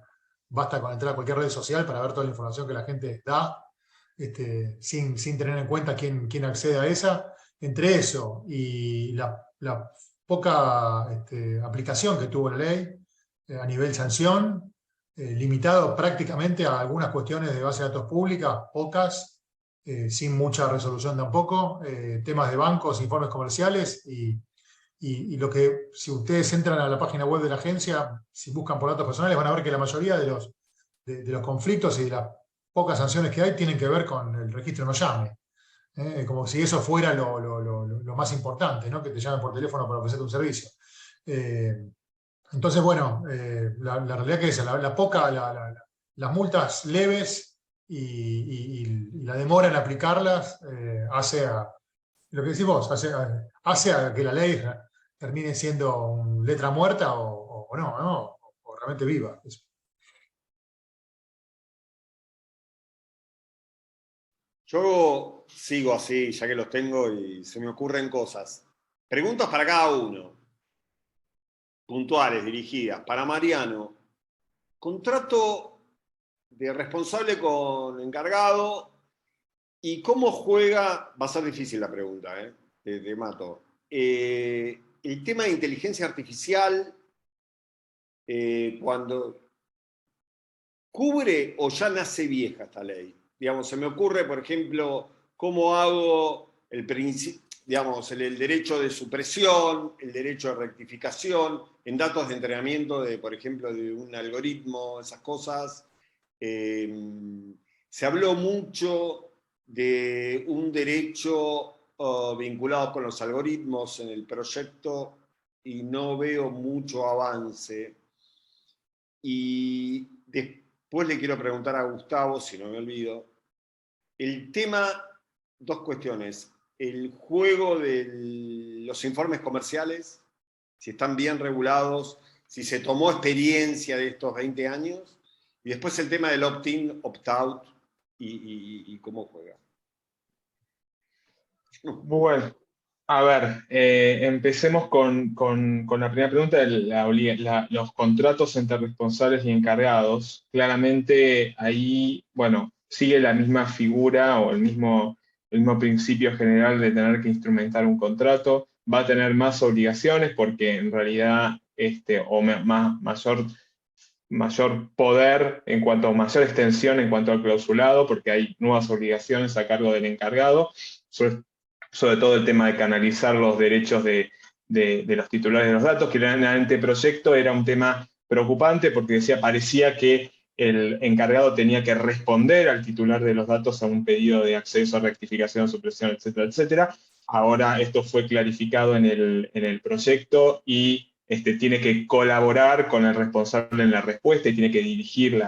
Speaker 4: basta con entrar a cualquier red social para ver toda la información que la gente da, sin tener en cuenta quién accede a esa. Entre eso y la poca aplicación que tuvo la ley a nivel sanción, limitado prácticamente a algunas cuestiones de base de datos públicas, pocas, sin mucha resolución tampoco, temas de bancos, informes comerciales, y lo que, si ustedes entran a la página web de la agencia, si buscan por datos personales, van a ver que la mayoría de los conflictos y de las pocas sanciones que hay tienen que ver con el registro no llame. Como si eso fuera lo más importante, ¿no? Que te llamen por teléfono para ofrecerte un servicio. Entonces, bueno, la realidad que es las multas leves y la demora en aplicarlas hace a, lo que decís vos, hace a que la ley termine siendo letra muerta o no, o realmente viva.
Speaker 2: Yo sigo así, ya que los tengo y se me ocurren cosas. Preguntas para cada uno, puntuales, dirigidas. Para Mariano, contrato de responsable con encargado, ¿y cómo juega? Va a ser difícil la pregunta, te mato. El tema de inteligencia artificial, cuando cubre o ya nace vieja esta ley. Digamos, se me ocurre, por ejemplo, cómo hago el derecho de supresión, el derecho de rectificación, en datos de entrenamiento de, por ejemplo, de un algoritmo, esas cosas. Se habló mucho de un derecho vinculado con los algoritmos en el proyecto y no veo mucho avance. Y después Después le quiero preguntar a Gustavo, si no me olvido, el tema, dos cuestiones. El juego de los informes comerciales, si están bien regulados, si se tomó experiencia de estos 20 años, y después el tema del opt-in, opt-out, y cómo juega.
Speaker 3: Bueno, a ver, empecemos con la primera pregunta, los contratos entre responsables y encargados. Claramente ahí, bueno, sigue la misma figura o el mismo principio general de tener que instrumentar un contrato. Va a tener más obligaciones porque en realidad, mayor poder en cuanto a mayor extensión en cuanto al clausulado, porque hay nuevas obligaciones a cargo del encargado, sobre todo el tema de canalizar los derechos de los titulares de los datos, que en el anteproyecto era un tema preocupante porque parecía que el encargado tenía que responder al titular de los datos a un pedido de acceso, rectificación, supresión, etcétera, etcétera. Ahora esto fue clarificado en el proyecto y tiene que colaborar con el responsable en la respuesta y tiene que dirigir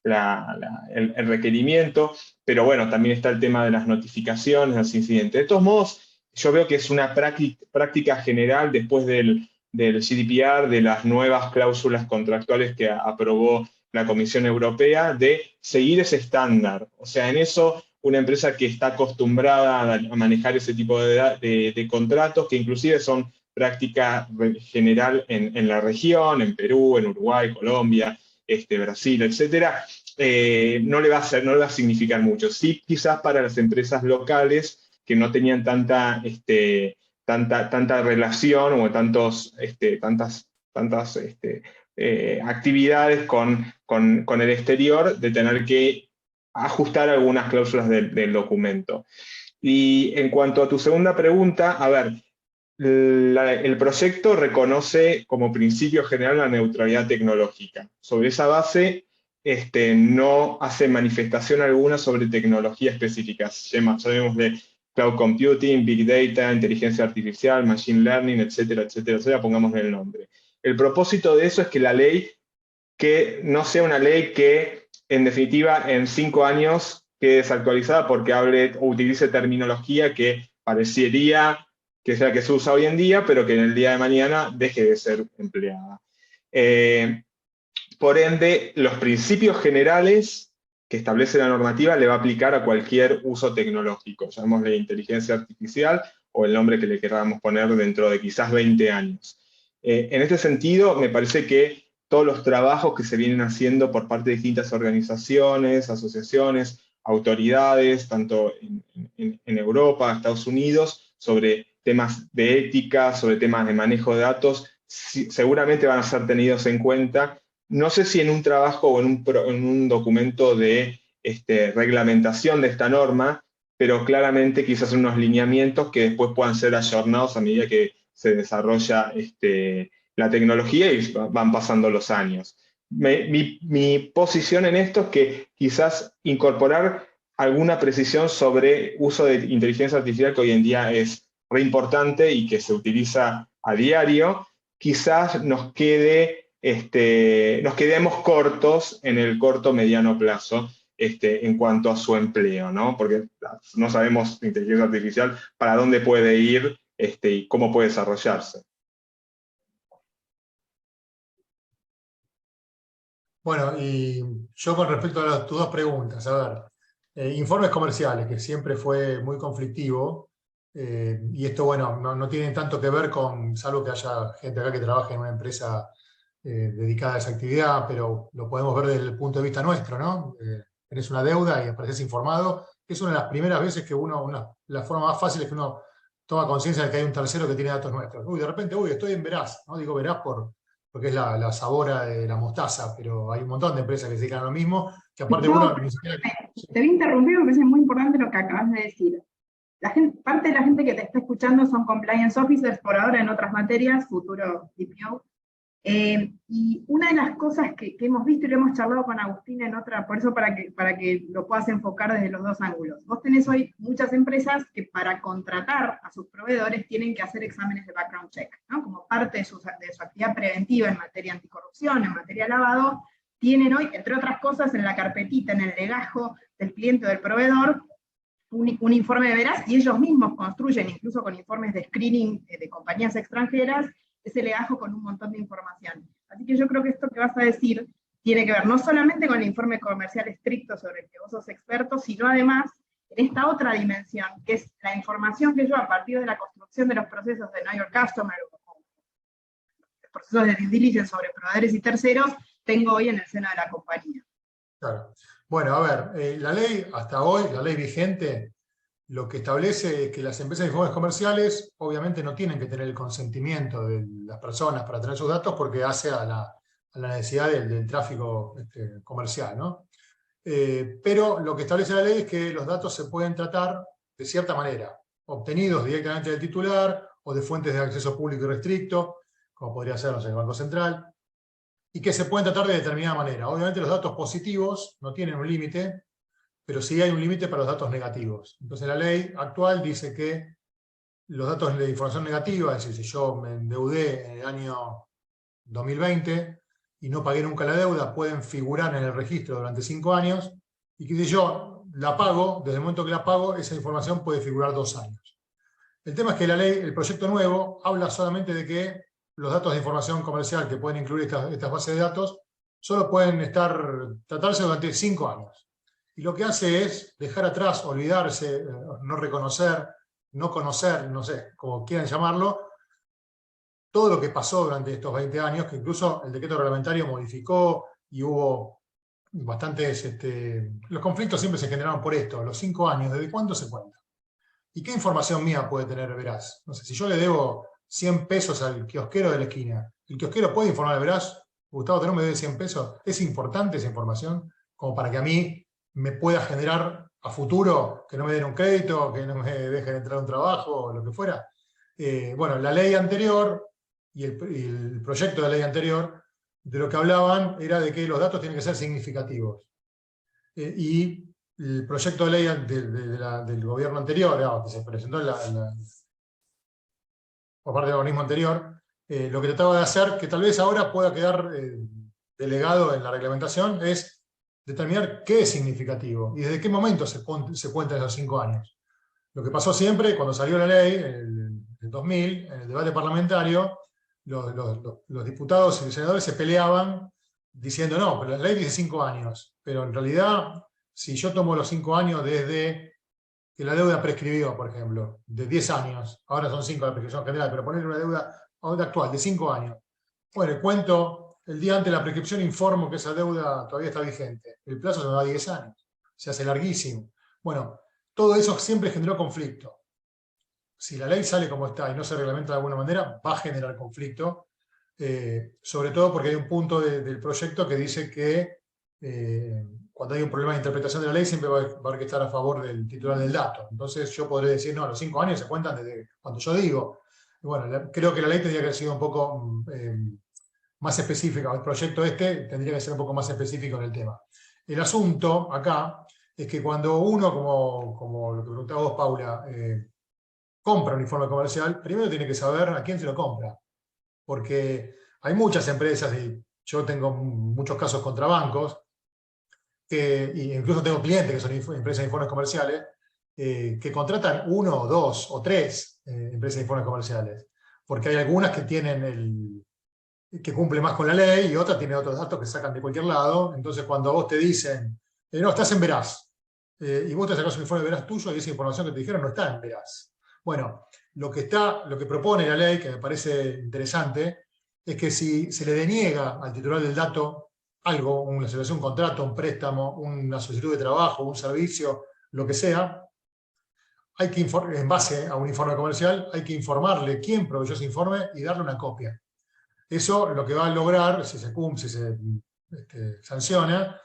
Speaker 3: el requerimiento, pero bueno, también está el tema de las notificaciones, los incidentes. De todos modos, yo veo que es una práctica general después del GDPR, de las nuevas cláusulas contractuales que aprobó la Comisión Europea, de seguir ese estándar. O sea, en eso, una empresa que está acostumbrada a manejar ese tipo de contratos, que inclusive son práctica general en la región, en Perú, en Uruguay, Colombia, Brasil, etcétera, no le va a significar mucho. Sí, quizás para las empresas locales que no tenían tanta relación o tantas actividades con el exterior, de tener que ajustar algunas cláusulas del documento. Y en cuanto a tu segunda pregunta, a ver, el proyecto reconoce como principio general la neutralidad tecnológica. Sobre esa base, no hace manifestación alguna sobre tecnología específica. Llamémosle cloud computing, big data, inteligencia artificial, machine learning, etcétera, etcétera, etcétera, pongámosle el nombre. El propósito de eso es que la ley que no sea una ley que, en definitiva, en 5 años quede desactualizada porque hable o utilice terminología que parecería que sea que se usa hoy en día, pero que en el día de mañana deje de ser empleada. Por ende, los principios generales que establece la normativa le va a aplicar a cualquier uso tecnológico, llamémosle inteligencia artificial o el nombre que le queramos poner dentro de quizás 20 años. En este sentido, me parece que todos los trabajos que se vienen haciendo por parte de distintas organizaciones, asociaciones, autoridades, tanto en Europa, Estados Unidos, sobre temas de ética, sobre temas de manejo de datos, seguramente van a ser tenidos en cuenta. No sé si en un trabajo o en un documento de reglamentación de esta norma, pero claramente quizás unos lineamientos que después puedan ser ayornados a medida que se desarrolla la tecnología y van pasando los años. Mi posición en esto es que quizás incorporar alguna precisión sobre uso de inteligencia artificial, que hoy en día es re importante y que se utiliza a diario, quizás nos quedemos cortos en el corto-mediano plazo en cuanto a su empleo, ¿no? Porque no sabemos la inteligencia artificial para dónde puede ir y cómo puede desarrollarse.
Speaker 4: Bueno, y yo con respecto a tus dos preguntas, a ver, informes comerciales, que siempre fue muy conflictivo, y esto, bueno, no tiene tanto que ver con, salvo que haya gente acá que trabaje en una empresa dedicada a esa actividad, pero lo podemos ver desde el punto de vista nuestro, ¿no? Tenés una deuda y apareces informado. Es una de las primeras veces que la forma más fácil es que uno toma conciencia de que hay un tercero que tiene datos nuestros. De repente, estoy en Veraz, ¿no? Digo Veraz porque es la sabora de la mostaza, pero hay un montón de empresas que se dedican a lo mismo, que aparte uno ni siquiera...
Speaker 1: Te voy a interrumpir, me parece muy importante lo que acabas de decir. Parte de la gente que te está escuchando son compliance officers por ahora en otras materias, futuro DPO. Y una de las cosas que hemos visto y lo hemos charlado con Agustín en otra, por eso para que lo puedas enfocar desde los dos ángulos. Vos tenés hoy muchas empresas que para contratar a sus proveedores tienen que hacer exámenes de background check, ¿no? Como parte de su actividad preventiva en materia anticorrupción, en materia de lavado, tienen hoy, entre otras cosas, en la carpetita, en el legajo del cliente o del proveedor, un informe de veraz, y ellos mismos construyen, incluso con informes de screening de compañías extranjeras, ese legajo con un montón de información. Así que yo creo que esto que vas a decir tiene que ver no solamente con el informe comercial estricto sobre el que vos sos experto, sino además en esta otra dimensión, que es la información que yo, a partir de la construcción de los procesos de Know Your Customer, o los procesos de due diligence sobre proveedores y terceros, tengo hoy en el seno de la compañía.
Speaker 4: Claro. Bueno, a ver, la ley, hasta hoy, la ley vigente, lo que establece es que las empresas de informes comerciales obviamente no tienen que tener el consentimiento de las personas para tener sus datos porque hace a la necesidad del tráfico comercial, ¿no? Pero lo que establece la ley es que los datos se pueden tratar de cierta manera, obtenidos directamente del titular o de fuentes de acceso público y restricto, como podría ser, no sé, el Banco Central, y que se pueden tratar de determinada manera. Obviamente los datos positivos no tienen un límite, pero sí hay un límite para los datos negativos. Entonces la ley actual dice que los datos de información negativa, es decir, si yo me endeudé en el año 2020 y no pagué nunca la deuda, pueden figurar en el registro durante 5 años, y que si yo la pago, desde el momento que la pago, esa información puede figurar 2 años. El tema es que la ley, el proyecto nuevo, habla solamente de que los datos de información comercial que pueden incluir estas bases de datos solo pueden tratarse durante 5 años. Y lo que hace es dejar atrás, olvidarse, no reconocer, no conocer, no sé, como quieran llamarlo, todo lo que pasó durante estos 20 años, que incluso el decreto reglamentario modificó y hubo bastantes... los conflictos siempre se generaron por esto, los 5 años, ¿desde cuándo se cuenta? ¿Y qué información mía puede tener Veraz? No sé, si yo le debo 100 pesos al kiosquero de la esquina, ¿el kiosquero puede informar a Veraz? Gustavo Terón me debe 100 pesos. ¿Es importante esa información? Como para que a mí me pueda generar a futuro que no me den un crédito, que no me dejen entrar a un trabajo, o lo que fuera. Bueno, la ley anterior y el proyecto de ley anterior, de lo que hablaban era de que los datos tienen que ser significativos. Y el proyecto de ley del gobierno anterior, que se presentó por parte del organismo anterior, lo que trataba de hacer, que tal vez ahora pueda quedar delegado en la reglamentación, es determinar qué es significativo y desde qué momento se cuentan esos 5 años. Lo que pasó siempre, cuando salió la ley, en el 2000, en el debate parlamentario, los diputados y senadores se peleaban diciendo, no, pero la ley dice 5 años, pero en realidad, si yo tomo los 5 años desde que la deuda prescribió, por ejemplo, de 10 años, ahora son 5 la prescripción general, pero ponerle una deuda actual de 5 años, bueno, cuento, el día antes de la prescripción informo que esa deuda todavía está vigente, el plazo se me va a 10 años, se hace larguísimo. Bueno, todo eso siempre generó conflicto. Si la ley sale como está y no se reglamenta de alguna manera, va a generar conflicto, sobre todo porque hay un punto del proyecto que dice que cuando hay un problema de interpretación de la ley siempre va a haber que estar a favor del titular del dato. Entonces yo podré decir, no, los 5 años se cuentan desde cuando yo digo. Y bueno, creo que la ley tendría que haber sido un poco más específica, el proyecto tendría que ser un poco más específico en el tema. El asunto acá es que cuando uno, como lo que preguntaba vos, Paula, compra un informe comercial, primero tiene que saber a quién se lo compra. Porque hay muchas empresas, y yo tengo muchos casos contra bancos, y incluso tengo clientes que son empresas de informes comerciales, que contratan 1, 2 o 3 empresas de informes comerciales. Porque hay algunas que que cumplen más con la ley y otras tienen otros datos que sacan de cualquier lado. Entonces cuando a vos te dicen, no, estás en Veraz, y vos te sacás un informe de Veraz tuyo y esa información que te dijeron no está en Veraz. Bueno, lo que propone la ley, que me parece interesante, es que si se le deniega al titular del dato algo, una celebración, un contrato, un préstamo, una solicitud de trabajo, un servicio, lo que sea, hay que en base a un informe comercial, hay que informarle quién proveyó ese informe y darle una copia. Eso lo que va a lograr, si se cumple, si se sanciona,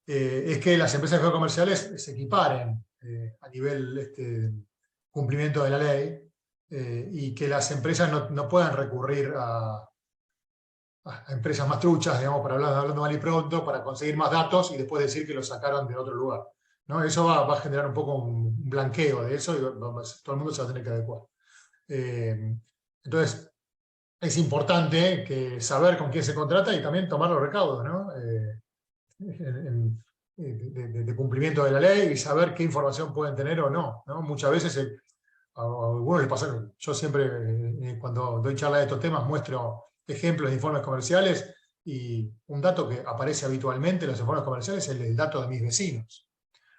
Speaker 4: es que las empresas de comerciales se equiparen a nivel cumplimiento de la ley, y que las empresas no puedan recurrir a empresas más truchas, digamos, para hablando mal y pronto, para conseguir más datos y después decir que los sacaron de otro lugar, ¿no? Eso va a generar un poco un blanqueo de eso y todo el mundo se va a tener que adecuar. Entonces, es importante saber con quién se contrata y también tomar los recaudos, ¿no? de cumplimiento de la ley y saber qué información pueden tener o no, ¿no? Muchas veces a algunos les pasa, yo siempre cuando doy charla de estos temas muestro ejemplos de informes comerciales y un dato que aparece habitualmente en los informes comerciales es el dato de mis vecinos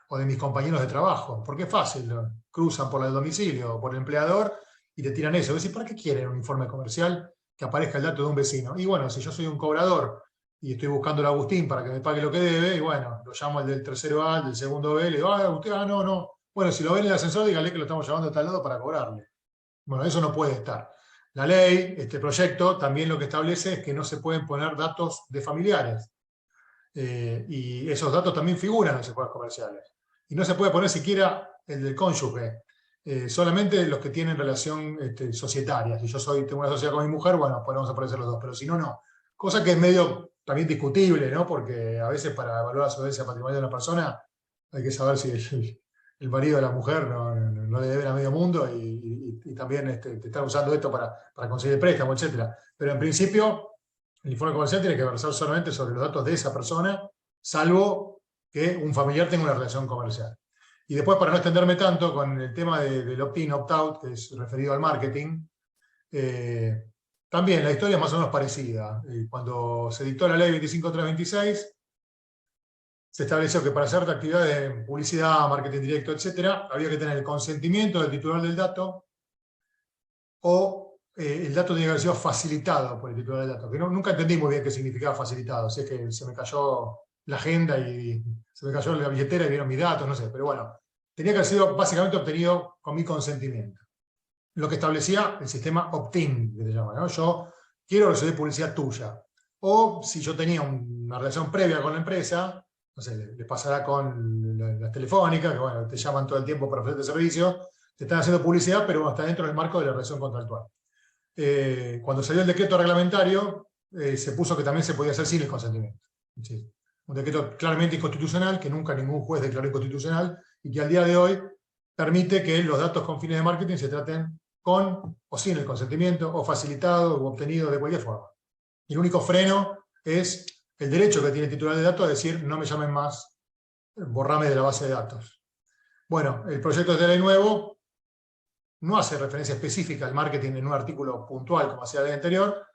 Speaker 4: o de mis compañeros de trabajo, porque es fácil, cruzan por el domicilio o por el empleador y te tiran eso. Decís, ¿para qué quieren un informe comercial que aparezca el dato de un vecino? Y bueno, si yo soy un cobrador y estoy buscando al Agustín para que me pague lo que debe, y bueno, lo llamo al del tercero A, al del segundo B, le digo, Agustín, no. Bueno, si lo ven en el ascensor, dígale que lo estamos llevando a tal lado para cobrarle. Bueno, eso no puede estar. La ley, este proyecto, también lo que establece es que no se pueden poner datos de familiares. Y esos datos también figuran en los informes comerciales. Y no se puede poner siquiera el del cónyuge. Solamente los que tienen relación societaria. Si yo tengo una sociedad con mi mujer, bueno, podemos aparecer los dos, pero si no, no. Cosa que es medio también discutible, ¿no? Porque a veces para evaluar la solvencia patrimonial de una persona hay que saber si el marido de la mujer no le deben a medio mundo y también te están usando esto para conseguir el préstamo, etc. Pero en principio, el informe comercial tiene que versar solamente sobre los datos de esa persona, salvo que un familiar tenga una relación comercial. Y después, para no extenderme tanto con el tema del opt-in, opt-out, que es referido al marketing, también la historia es más o menos parecida. Cuando se dictó la ley 25326, se estableció que para hacer actividades de publicidad, marketing directo, etc., había que tener el consentimiento del titular del dato o el dato tenía que haber sido facilitado por el titular del dato. Que nunca entendí muy bien qué significaba facilitado. Si es que se me cayó la agenda y se me cayó la billetera y vieron mis datos, no sé. Pero bueno, tenía que haber sido básicamente obtenido con mi consentimiento. Lo que establecía el sistema opt-in, que se llama, ¿no? Yo quiero recibir publicidad tuya. O si yo tenía una relación previa con la empresa, no sé, le pasará con las telefónicas, que bueno, te llaman todo el tiempo para ofrecerte servicio, te están haciendo publicidad, pero está dentro del marco de la relación contractual. Cuando salió el decreto reglamentario, se puso que también se podía hacer sin el consentimiento. ¿Sí? Un decreto claramente inconstitucional, que nunca ningún juez declaró inconstitucional, y que al día de hoy permite que los datos con fines de marketing se traten con o sin el consentimiento, o facilitado o obtenido de cualquier forma. Y el único freno es el derecho que tiene el titular de datos a decir, no me llamen más, borrame de la base de datos. Bueno, el proyecto de ley nuevo no hace referencia específica al marketing en un artículo puntual, como hacía la ley anterior,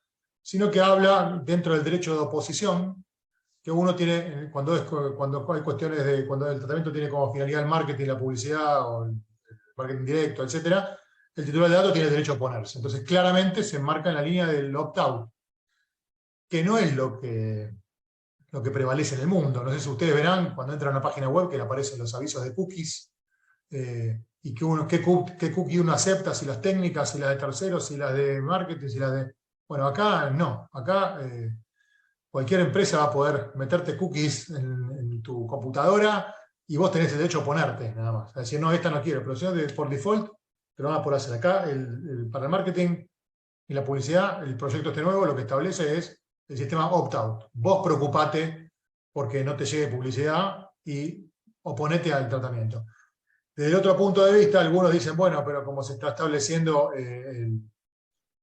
Speaker 4: sino que habla dentro del derecho de oposición, que uno tiene, cuando hay cuestiones de, cuando el tratamiento tiene como finalidad el marketing, la publicidad, o el marketing directo, etc., el titular de datos tiene el derecho a oponerse. Entonces, claramente se enmarca en la línea del opt-out, que no es lo que prevalece en el mundo. No sé si ustedes verán, cuando entran a una página web, que le aparecen los avisos de cookies, y qué cookie uno acepta, si las técnicas, si las de terceros, si las de marketing, si las de... Bueno, acá no. Acá cualquier empresa va a poder meterte cookies en tu computadora y vos tenés el derecho a ponerte, nada más. Es decir, no, esta no quiero, pero si no, por default te lo van a poder hacer. Acá, para el marketing y la publicidad, el proyecto nuevo lo que establece es el sistema opt-out. Vos preocupate porque no te llegue publicidad y oponete al tratamiento. Desde el otro punto de vista, algunos dicen, bueno, pero como se está estableciendo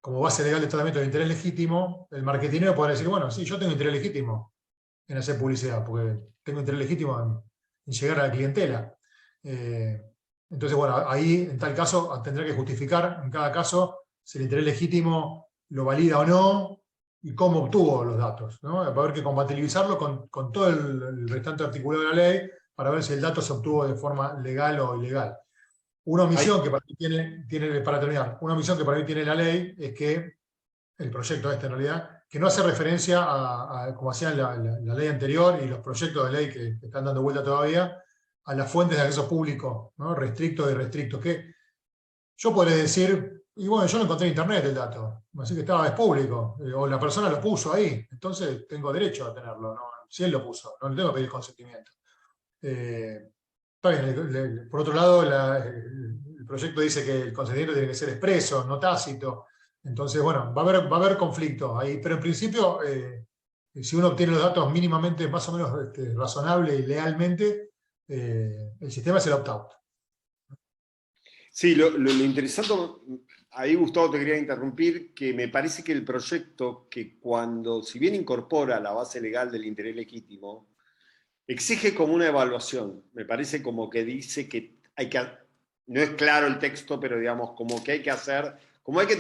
Speaker 4: como base legal de tratamiento de interés legítimo, el marketinero podrá decir, bueno, sí, yo tengo interés legítimo en hacer publicidad, porque tengo interés legítimo en llegar a la clientela. Entonces, bueno, ahí, en tal caso, tendrá que justificar, en cada caso, si el interés legítimo lo valida o no, y cómo obtuvo los datos, ¿no? Va a haber que compatibilizarlo con todo el restante articulado de la ley, para ver si el dato se obtuvo de forma legal o ilegal. Una omisión que para mí tiene, para terminar, una omisión que para mí tiene la ley es que, el proyecto en realidad, que no hace referencia como hacía la ley anterior y los proyectos de ley que están dando vuelta todavía, a las fuentes de acceso público, ¿no? Restrictos y restrictos, que yo podré decir, y bueno, yo lo encontré en internet el dato, así que es público, o la persona lo puso ahí, entonces tengo derecho a tenerlo, ¿no? Si él lo puso, no le tengo que pedir consentimiento. Está bien, por otro lado, el proyecto dice que el consentimiento tiene que ser expreso, no tácito. Entonces, bueno, va a haber conflictos ahí, pero en principio, si uno obtiene los datos mínimamente, más o menos razonable y lealmente, el sistema es el opt-out.
Speaker 2: Sí, lo interesante, ahí Gustavo te quería interrumpir, que me parece que el proyecto, que si bien incorpora la base legal del interés legítimo, exige como una evaluación. Me parece como que dice que hay que, no es claro el texto, pero digamos como que hay que hacer, como hay que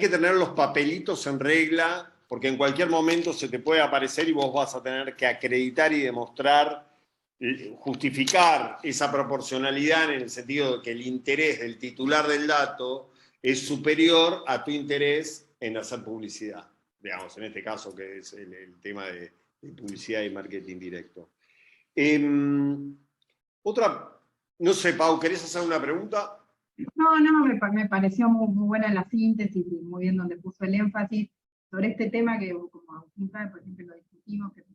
Speaker 2: tener los papelitos en regla, porque en cualquier momento se te puede aparecer y vos vas a tener que acreditar y demostrar, justificar esa proporcionalidad en el sentido de que el interés del titular del dato es superior a tu interés en hacer publicidad. Digamos, en este caso que es el tema de publicidad y marketing directo. Otra, no sé, Pau, ¿querés hacer una pregunta?
Speaker 1: No, me pareció muy buena la síntesis y muy bien donde puso el énfasis sobre este tema que, como Agustín sabe, por ejemplo, lo discutimos, que es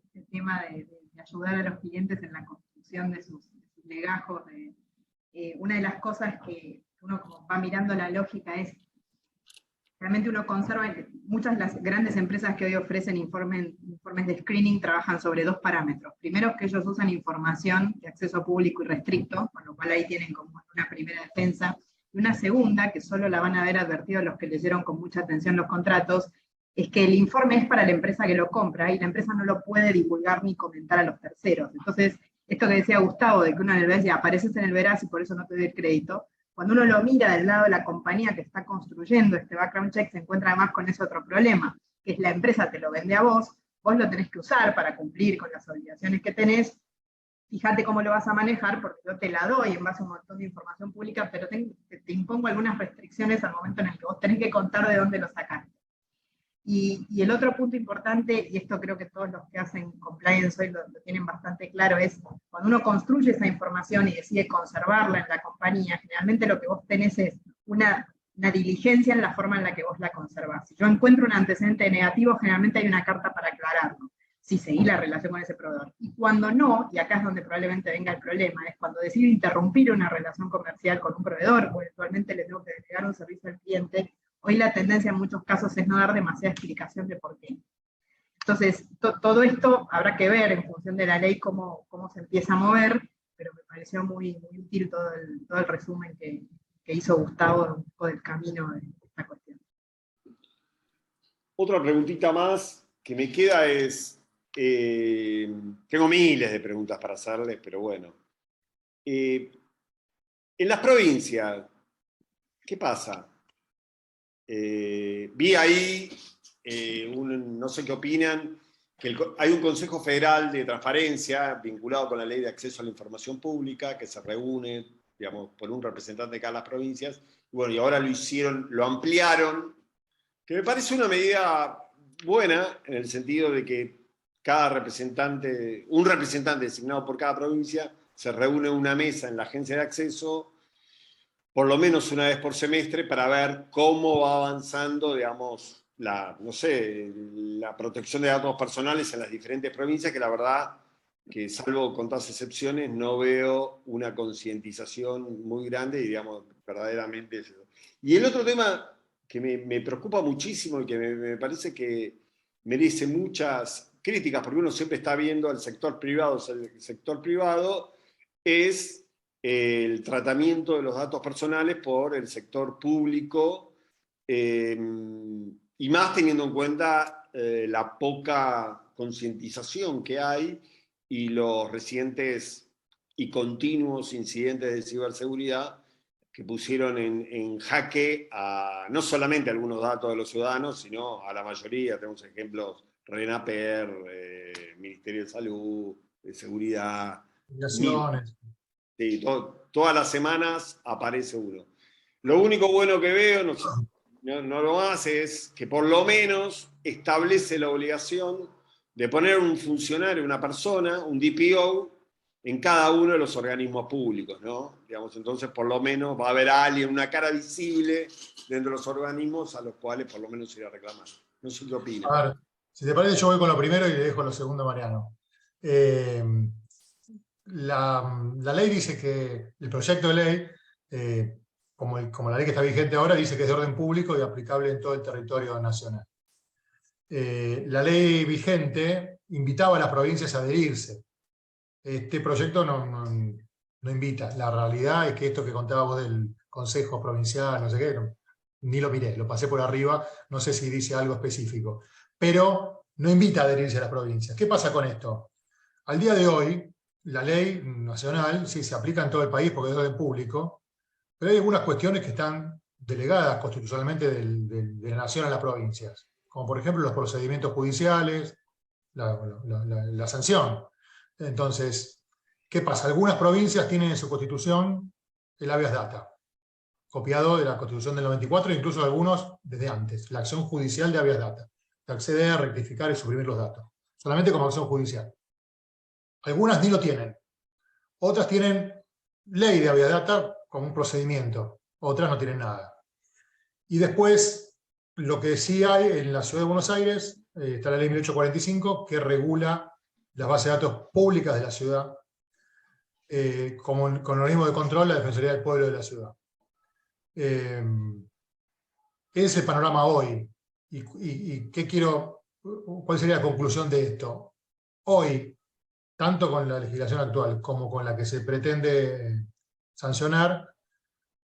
Speaker 1: este tema de ayudar a los clientes en la construcción de sus legajos. Una de las cosas que uno como va mirando la lógica es, realmente uno conserva, muchas de las grandes empresas que hoy ofrecen informes de screening trabajan sobre dos parámetros. Primero, que ellos usan información de acceso público y restricto, con lo cual ahí tienen como una primera defensa. Y una segunda, que solo la van a haber advertido los que leyeron con mucha atención los contratos, es que el informe es para la empresa que lo compra y la empresa no lo puede divulgar ni comentar a los terceros. Entonces, esto que decía Gustavo, de que uno en el Veraz apareces en el Veraz y por eso no te doy el crédito, cuando uno lo mira del lado de la compañía que está construyendo este background check, se encuentra además con ese otro problema, que es la empresa te lo vende a vos lo tenés que usar para cumplir con las obligaciones que tenés. Fíjate cómo lo vas a manejar, porque yo te la doy en base a un montón de información pública, pero te impongo algunas restricciones al momento en el que vos tenés que contar de dónde lo sacaste. Y el otro punto importante, y esto creo que todos los que hacen compliance hoy lo tienen bastante claro, es cuando uno construye esa información y decide conservarla en la compañía, generalmente lo que vos tenés es una diligencia en la forma en la que vos la conservás. Si yo encuentro un antecedente negativo, generalmente hay una carta para aclararlo, si seguí la relación con ese proveedor. Y cuando no, y acá es donde probablemente venga el problema, es cuando decido interrumpir una relación comercial con un proveedor, o eventualmente le tengo que delegar un servicio al cliente. Hoy la tendencia en muchos casos es no dar demasiada explicación de por qué. Entonces, todo esto habrá que ver en función de la ley cómo se empieza a mover, pero me pareció muy útil todo el resumen que hizo Gustavo un poco del camino de esta cuestión.
Speaker 2: Otra preguntita más que me queda es, tengo miles de preguntas para hacerles, pero bueno. En las provincias, ¿qué pasa? Vi ahí, no sé qué opinan, que hay un Consejo Federal de Transparencia vinculado con la Ley de Acceso a la Información Pública, que se reúne, digamos, por un representante de cada las provincias, y bueno, y ahora lo ampliaron, que me parece una medida buena, en el sentido de que un representante designado por cada provincia, se reúne en una mesa en la agencia de acceso, por lo menos una vez por semestre, para ver cómo va avanzando, digamos, la protección de datos personales en las diferentes provincias, que la verdad, que salvo con todas excepciones, no veo una concientización muy grande y, digamos, verdaderamente es eso. Y el otro tema que me preocupa muchísimo y que me parece que merece muchas críticas, porque uno siempre está viendo al sector privado, es el tratamiento de los datos personales por el sector público, y más teniendo en cuenta la poca concientización que hay y los recientes y continuos incidentes de ciberseguridad que pusieron en jaque no solamente algunos datos de los ciudadanos, sino a la mayoría. Tenemos ejemplos, RENAPER, Ministerio de Salud, de Seguridad. Sí, todas las semanas aparece uno. Lo único bueno que veo, no lo hace, es que por lo menos establece la obligación de poner un funcionario, una persona, un DPO, en cada uno de los organismos públicos, ¿no? Digamos, entonces por lo menos va a haber alguien, una cara visible dentro de los organismos a los cuales por lo menos ir a reclamar. No sé qué opinas.
Speaker 4: A ver, si te parece yo voy con lo primero y le dejo lo segundo a Mariano. La ley dice que, el proyecto de ley, como la ley que está vigente ahora, dice que es de orden público y aplicable en todo el territorio nacional. La ley vigente invitaba a las provincias a adherirse. Este proyecto no invita. La realidad es que esto que contábamos del Consejo Provincial, no sé qué, ni lo miré, lo pasé por arriba, no sé si dice algo específico. Pero no invita a adherirse a las provincias. ¿Qué pasa con esto? Al día de hoy, la ley nacional sí se aplica en todo el país porque es orden público, pero hay algunas cuestiones que están delegadas constitucionalmente de la nación a las provincias, como por ejemplo los procedimientos judiciales, la sanción. Entonces, ¿qué pasa? Algunas provincias tienen en su constitución el habeas data, copiado de la Constitución del 94, incluso algunos desde antes, la acción judicial de habeas data, de acceder a rectificar y suprimir los datos, solamente como acción judicial. Algunas ni lo tienen. Otras tienen ley de habeas data como un procedimiento, otras no tienen nada. Y después, lo que sí hay en la Ciudad de Buenos Aires, está la ley 1845, que regula las bases de datos públicas de la ciudad, con organismo de control, la Defensoría del Pueblo de la ciudad. Ese es el panorama hoy. ¿Y qué quiero? ¿Cuál sería la conclusión de esto? Hoy, tanto con la legislación actual como con la que se pretende sancionar,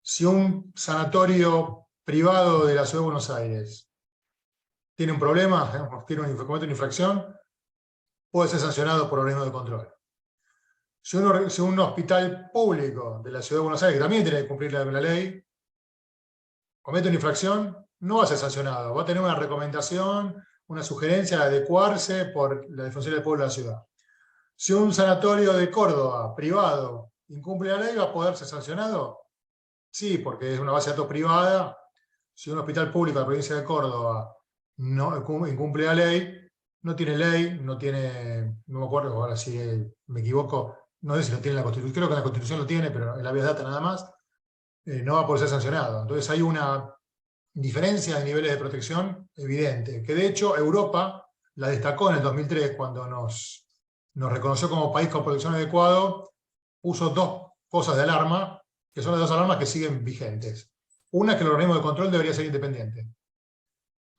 Speaker 4: si un sanatorio privado de la Ciudad de Buenos Aires tiene un problema, comete una infracción, puede ser sancionado por organismo de control. Si un hospital público de la Ciudad de Buenos Aires, que también tiene que cumplir la ley, comete una infracción, no va a ser sancionado, va a tener una recomendación, una sugerencia de adecuarse por la Defensoría del Pueblo de la ciudad. Si un sanatorio de Córdoba, privado, incumple la ley, ¿va a poder ser sancionado? Sí, porque es una base de datos privada. Si un hospital público de la provincia de Córdoba no incumple la ley, no tiene ley, no me acuerdo, ahora si me equivoco, no sé si lo tiene la Constitución, creo que la Constitución lo tiene, pero en la habeas data nada más, no va a poder ser sancionado. Entonces hay una diferencia de niveles de protección evidente, que de hecho Europa la destacó en el 2003 cuando nos reconoció como país con protección adecuado, puso dos cosas de alarma, que son las dos alarmas que siguen vigentes. Una es que el organismo de control debería ser independiente,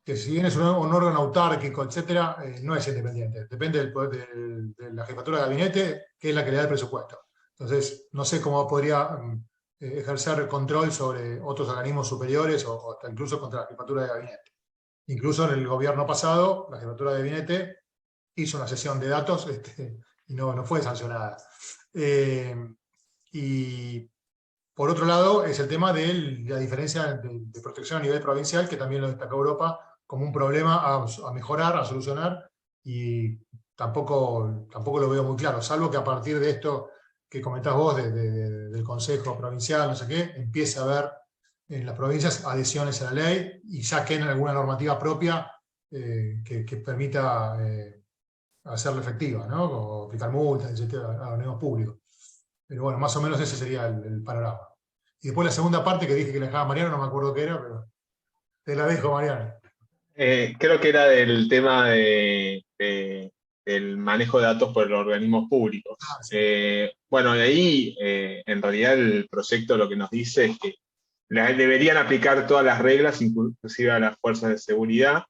Speaker 4: que si bien es un órgano autárquico, etcétera, no es independiente, depende del poder de la jefatura de gabinete, que es la que le da el presupuesto. Entonces, no sé cómo podría ejercer control sobre otros organismos superiores o hasta incluso contra la jefatura de gabinete. Incluso en el gobierno pasado, la jefatura de gabinete hizo una sesión de datos y no fue sancionada. Y por otro lado, es el tema de la diferencia de protección a nivel provincial, que también lo destacó Europa como un problema a mejorar, a solucionar, y tampoco lo veo muy claro, salvo que a partir de esto que comentás vos, del Consejo Provincial, no sé qué, empiece a haber en las provincias adhesiones a la ley y saquen alguna normativa propia que permita hacerla efectiva, ¿no? Como aplicar multas, etcétera, a organismos públicos. Pero bueno, más o menos ese sería el panorama. Y después la segunda parte que dije que la dejaba Mariano, no me acuerdo qué era, pero te la dejo, Mariano.
Speaker 3: Creo que era del tema del manejo de datos por los organismos públicos.
Speaker 4: Sí.
Speaker 3: Bueno, de ahí, en realidad, el proyecto lo que nos dice es que deberían aplicar todas las reglas, inclusive a las fuerzas de seguridad,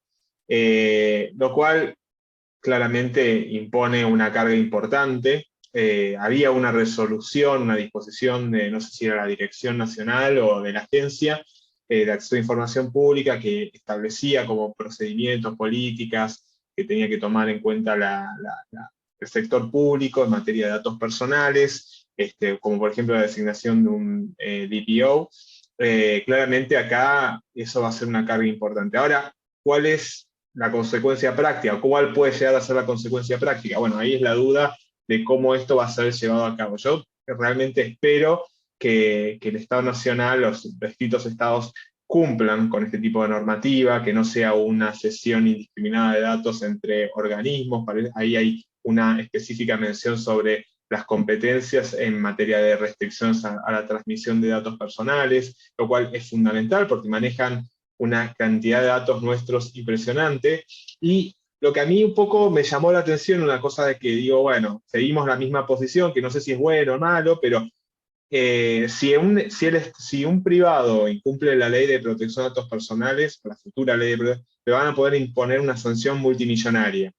Speaker 3: lo cual claramente impone una carga importante. Había una resolución, una disposición de, no sé si era la Dirección Nacional o de la Agencia de Acceso a Información Pública, que establecía como procedimientos, políticas que tenía que tomar en cuenta el sector público en materia de datos personales, como por ejemplo la designación de un DPO. Claramente acá eso va a ser una carga importante. Ahora, ¿cuál es la consecuencia práctica? ¿Cuál puede llegar a ser la consecuencia práctica? Bueno, ahí es la duda de cómo esto va a ser llevado a cabo. Yo realmente espero que el Estado Nacional, los distintos estados, cumplan con este tipo de normativa, que no sea una cesión indiscriminada de datos entre organismos. Ahí hay una específica mención sobre las competencias en materia de restricciones a la transmisión de datos personales, lo cual es fundamental porque manejan una cantidad de datos nuestros impresionante. Y lo que a mí un poco me llamó la atención, una cosa de que digo, bueno, seguimos la misma posición, que no sé si es bueno o malo, pero si un privado incumple la ley de protección de datos personales, la futura ley de protección, le van a poder imponer una sanción multimillonaria.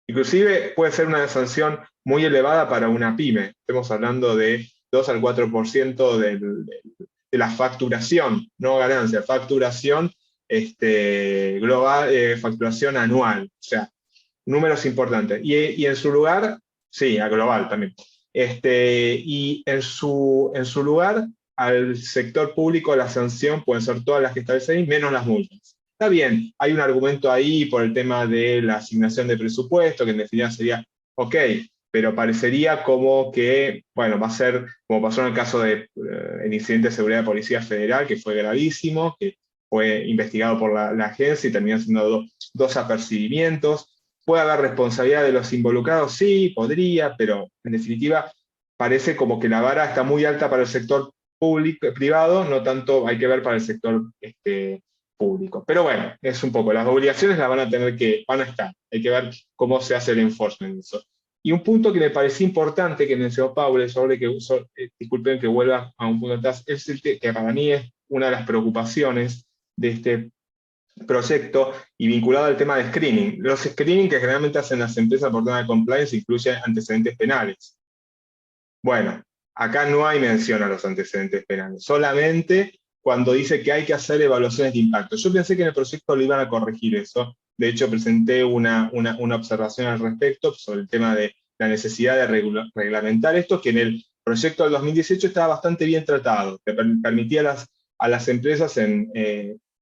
Speaker 3: Inclusive puede ser una sanción muy elevada para una pyme. Estamos hablando de 2 al 4% de la facturación, no ganancia, facturación global, facturación anual. O sea, números importantes. Y en su lugar, Sí, a global también. Y en su lugar, al sector público la sanción pueden ser todas las que establece ahí, menos las multas. Está bien, hay un argumento ahí por el tema de la asignación de presupuesto, que en definitiva sería, ok, pero parecería como que, bueno, va a ser, como pasó en el caso del incidente de seguridad de Policía Federal, que fue gravísimo, que fue investigado por la agencia y terminó siendo dos apercibimientos. ¿Puede haber responsabilidad de los involucrados? Sí, podría, pero en definitiva parece como que la vara está muy alta para el sector privado, no tanto hay que ver para el sector público. Pero bueno, es un poco, las obligaciones las van a estar, hay que ver cómo se hace el enforcement de eso. Y un punto que me pareció importante que mencionó Paula, disculpen que vuelva a un punto atrás, es que para mí es una de las preocupaciones de este proyecto y vinculado al tema de screening. Los screening que generalmente hacen las empresas por tema de compliance incluyen antecedentes penales. Bueno, acá no hay mención a los antecedentes penales, solamente cuando dice que hay que hacer evaluaciones de impacto. Yo pensé que en el proyecto lo iban a corregir eso. De hecho, presenté una observación al respecto sobre el tema de la necesidad de reglamentar esto, que en el proyecto del 2018 estaba bastante bien tratado, que permitía a las empresas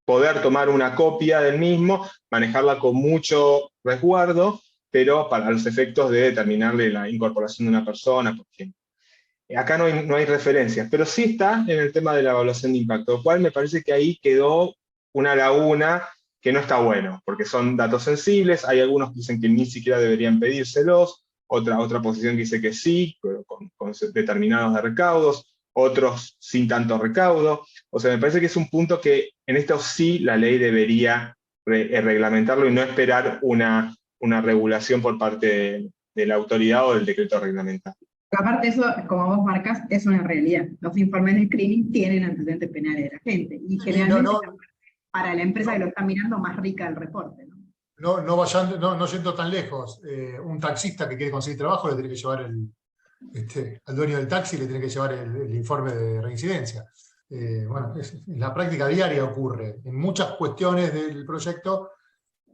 Speaker 3: poder tomar una copia del mismo, manejarla con mucho resguardo, pero para los efectos de determinarle la incorporación de una persona, por ejemplo. Acá no hay referencias, pero sí está en el tema de la evaluación de impacto, lo cual me parece que ahí quedó una laguna que no está bueno, porque son datos sensibles, hay algunos que dicen que ni siquiera deberían pedírselos, otra posición que dice que sí, pero con determinados de recaudos, otros sin tanto recaudo. O sea, me parece que es un punto que en esto sí la ley debería reglamentarlo y no esperar una regulación por parte de la autoridad o del decreto reglamentario.
Speaker 1: Aparte eso, como vos marcas, es una realidad. Los informes de screening tienen antecedentes penales de la gente. Y generalmente para la empresa que lo está mirando, más rica el reporte, ¿no?
Speaker 4: No yendo tan lejos, un taxista que quiere conseguir trabajo le tiene que llevar al dueño del taxi le tiene que llevar el informe de reincidencia. Bueno, en la práctica diaria ocurre. En muchas cuestiones del proyecto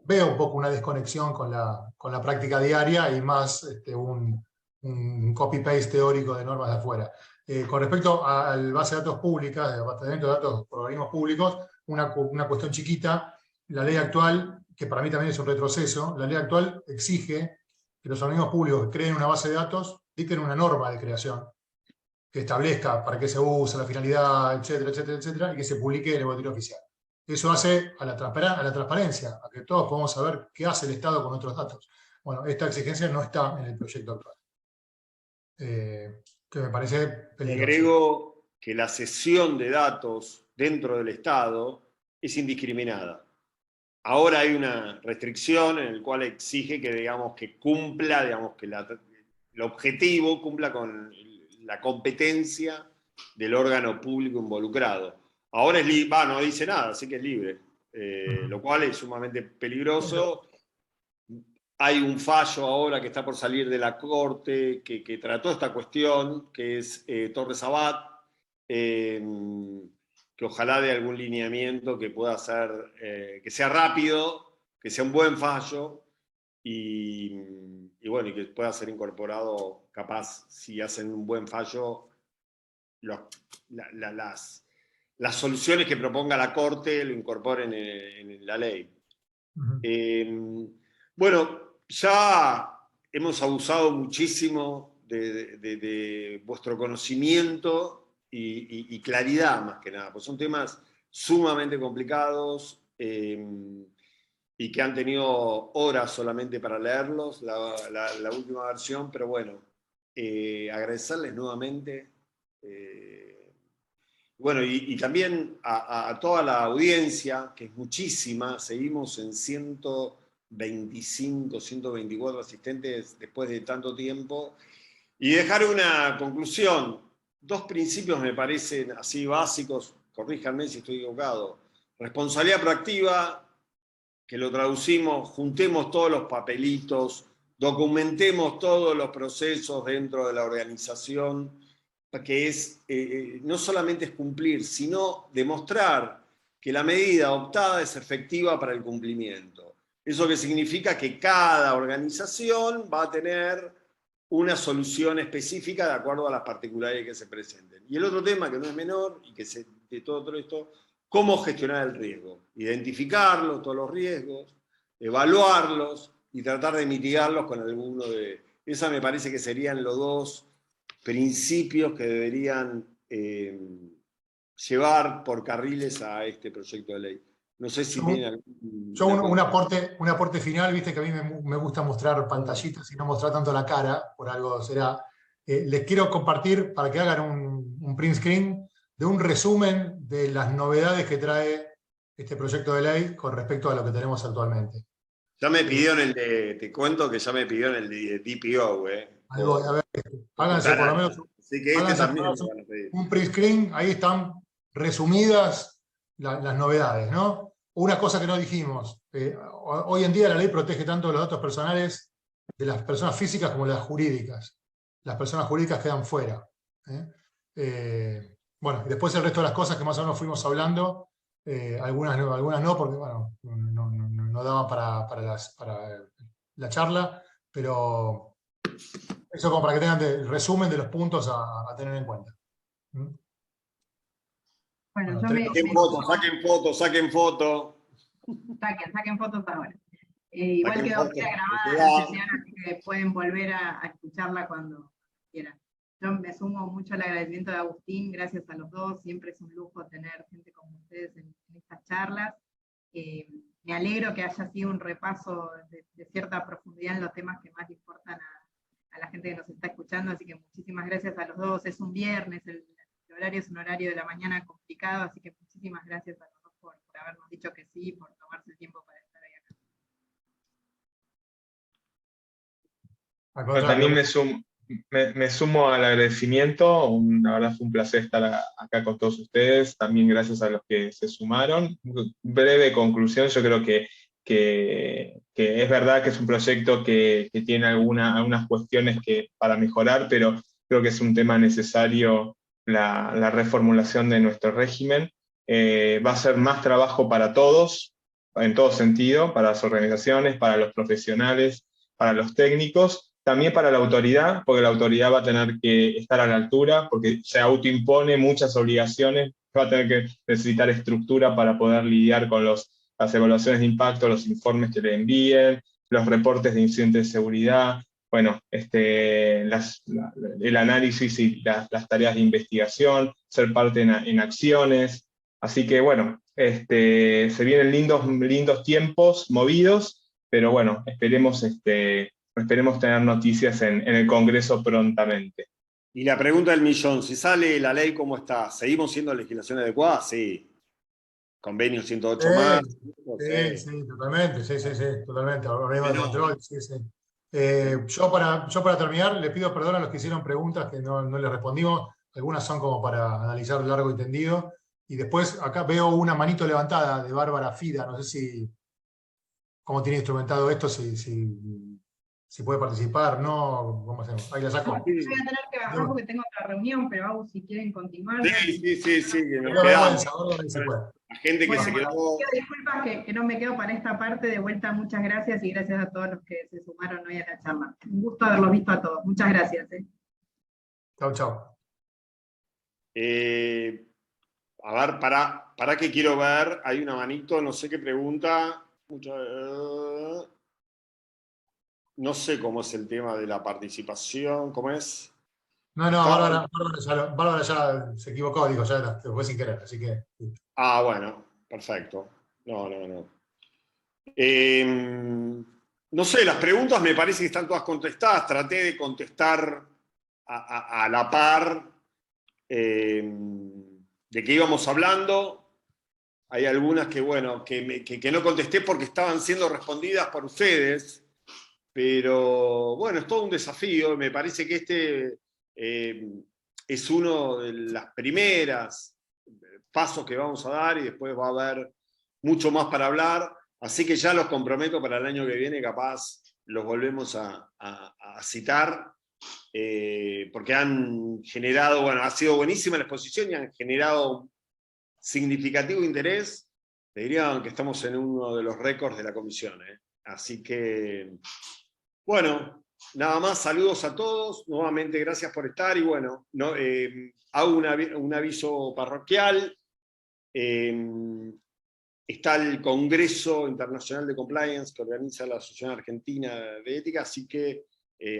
Speaker 4: veo un poco una desconexión con la práctica diaria y más un copy-paste teórico de normas de afuera. Con respecto al base de datos públicas, de abastecimiento de datos por organismos públicos, una cuestión chiquita, la ley actual, que para mí también es un retroceso, la ley actual exige que los organismos públicos que creen una base de datos dicten una norma de creación que establezca para qué se usa, la finalidad, etcétera, etcétera, etcétera, y que se publique en el boletín oficial. Eso hace a la transparencia, a que todos podamos saber qué hace el Estado con nuestros datos. Bueno, esta exigencia no está en el proyecto actual. Que me parece peligroso.
Speaker 2: Agrego que la cesión de datos dentro del Estado es indiscriminada. Ahora hay una restricción en la cual exige que, digamos, que cumpla, digamos, que el objetivo cumpla con la competencia del órgano público involucrado. Ahora no dice nada, así que es libre, lo cual es sumamente peligroso. Hay un fallo ahora que está por salir de la Corte que trató esta cuestión, que es Torres Abad, que ojalá dé algún lineamiento que pueda ser, que sea rápido, que sea un buen fallo y bueno, y que pueda ser incorporado, capaz, si hacen un buen fallo, las soluciones que proponga la Corte lo incorporen en la ley. Bueno, ya hemos abusado muchísimo de vuestro conocimiento y claridad, más que nada, pues son temas sumamente complicados y que han tenido horas solamente para leerlos, la última versión, pero bueno, agradecerles nuevamente. Bueno, y también a toda la audiencia, que es muchísima, seguimos en 125, 124 asistentes después de tanto tiempo, y dejar una conclusión. Dos principios me parecen así básicos, corríjanme si estoy equivocado. Responsabilidad proactiva, que lo traducimos, juntemos todos los papelitos, documentemos todos los procesos dentro de la organización, que es, no solamente es cumplir, sino demostrar que la medida adoptada es efectiva para el cumplimiento. Eso que significa que cada organización va a tener una solución específica de acuerdo a las particularidades que se presenten. Y el otro tema, que no es menor, y que de todo esto, cómo gestionar el riesgo. Identificarlos, todos los riesgos, evaluarlos y tratar de mitigarlos con alguno de... Esa me parece que serían los dos principios que deberían llevar por carriles a este proyecto de ley. No sé si tiene algún...
Speaker 4: Yo un aporte final, viste que a mí me gusta mostrar pantallitas y no mostrar tanto la cara, por algo será. Les quiero compartir para que hagan un print screen de un resumen de las novedades que trae este proyecto de ley con respecto a lo que tenemos actualmente.
Speaker 2: Ya me pidieron el de, te cuento que ya me pidieron el de DPO,
Speaker 4: Ahí voy, a ver, háganse por lo menos,
Speaker 2: así que este también me van a pedir.
Speaker 4: un print screen, ahí están resumidas las novedades, ¿no? Una cosa que no dijimos, hoy en día la ley protege tanto los datos personales de las personas físicas como las jurídicas. Las personas jurídicas quedan fuera. Bueno, y después el resto de las cosas que más o menos fuimos hablando, algunas no, porque bueno, no daban para la charla, pero eso como para que tengan el resumen de los puntos a tener en cuenta.
Speaker 1: Bueno,
Speaker 2: Saquen fotos.
Speaker 1: Saquen fotos ahora. Igual quedó grabada la sesión, así que pueden volver a escucharla cuando quieran. Yo me sumo mucho al agradecimiento de Agustín, gracias a los dos, siempre es un lujo tener gente como ustedes en estas charlas. Me alegro que haya sido un repaso de cierta profundidad en los temas que más importan a la gente que nos está escuchando, así que muchísimas gracias a los dos. Es un viernes, el horario es un horario de la mañana complicado, así que muchísimas gracias a los dos por habernos dicho que sí, por tomarse el tiempo para estar ahí acá.
Speaker 3: Yo también me sumo al agradecimiento, la verdad fue un placer estar acá con todos ustedes, también gracias a los que se sumaron. Breve conclusión, yo creo que es verdad que es un proyecto que tiene algunas cuestiones para mejorar, pero creo que es un tema necesario la reformulación de nuestro régimen. Va a ser más trabajo para todos, en todo sentido, para las organizaciones, para los profesionales, para los técnicos, también para la autoridad, porque la autoridad va a tener que estar a la altura, porque se autoimpone muchas obligaciones, va a tener que necesitar estructura para poder lidiar con las evaluaciones de impacto, los informes que le envíen, los reportes de incidentes de seguridad, bueno, el análisis y las tareas de investigación, ser parte en acciones. Así que bueno, se vienen lindos tiempos movidos, pero bueno, esperemos tener noticias en el Congreso prontamente.
Speaker 2: Y la pregunta del millón, si sale la ley, ¿cómo está? ¿Seguimos siendo legislación adecuada? Sí. Convenio 108 más.
Speaker 4: Sí, totalmente, totalmente. Organismo de control, sí. Yo para terminar, le pido perdón a los que hicieron preguntas que no les respondimos. Algunas son como para analizar largo y tendido. Y después acá veo una manito levantada de Bárbara Fida, no sé cómo tiene instrumentado esto, si puede participar, ¿no? ¿Cómo hacemos? Ahí la saco.
Speaker 1: Yo voy a tener que bajar porque tengo otra reunión, pero vamos, si quieren continuar.
Speaker 2: Sí, que nos quedamos. La gente que se quedó.
Speaker 1: Pido disculpas que no me quedo para esta parte. De vuelta, muchas gracias y gracias a todos los que se sumaron hoy a la charla. Un gusto haberlos visto a todos. Muchas gracias.
Speaker 4: Chau.
Speaker 2: A ver, para que quiero ver, hay una manito, no sé qué pregunta. No sé cómo es el tema de la participación, ¿cómo es?
Speaker 4: No, Bárbara ya se equivocó, digo, ya fue sin querer, así que...
Speaker 2: Ah, bueno, perfecto. No. No sé, las preguntas me parece que están todas contestadas, traté de contestar a la par de que íbamos hablando. Hay algunas que, bueno, que no contesté porque estaban siendo respondidas por ustedes, pero bueno, es todo un desafío. Me parece que este es uno de las primeras pasos que vamos a dar y después va a haber mucho más para hablar, así que ya los comprometo para el año que viene, capaz los volvemos a citar, porque han generado, bueno, ha sido buenísima la exposición y han generado significativo interés. Te diría que estamos en uno de los récords de la comisión, Así que, bueno, nada más, saludos a todos, nuevamente gracias por estar, y bueno, no, hago un aviso parroquial. Está el Congreso Internacional de Compliance que organiza la Asociación Argentina de Ética, así que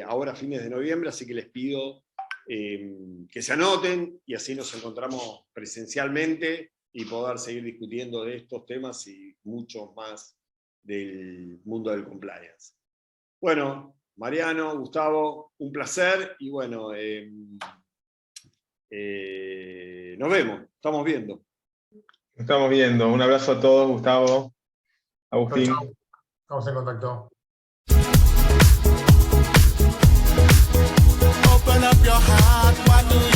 Speaker 2: ahora a fines de noviembre, así que les pido que se anoten y así nos encontramos presencialmente y poder seguir discutiendo de estos temas y muchos más del mundo del compliance. Bueno, Mariano, Gustavo, un placer y bueno, nos vemos, estamos viendo.
Speaker 3: Estamos viendo. Un abrazo a todos, Gustavo, Agustín.
Speaker 4: Chau, chau. Estamos en contacto.
Speaker 5: Open up your heart, what do you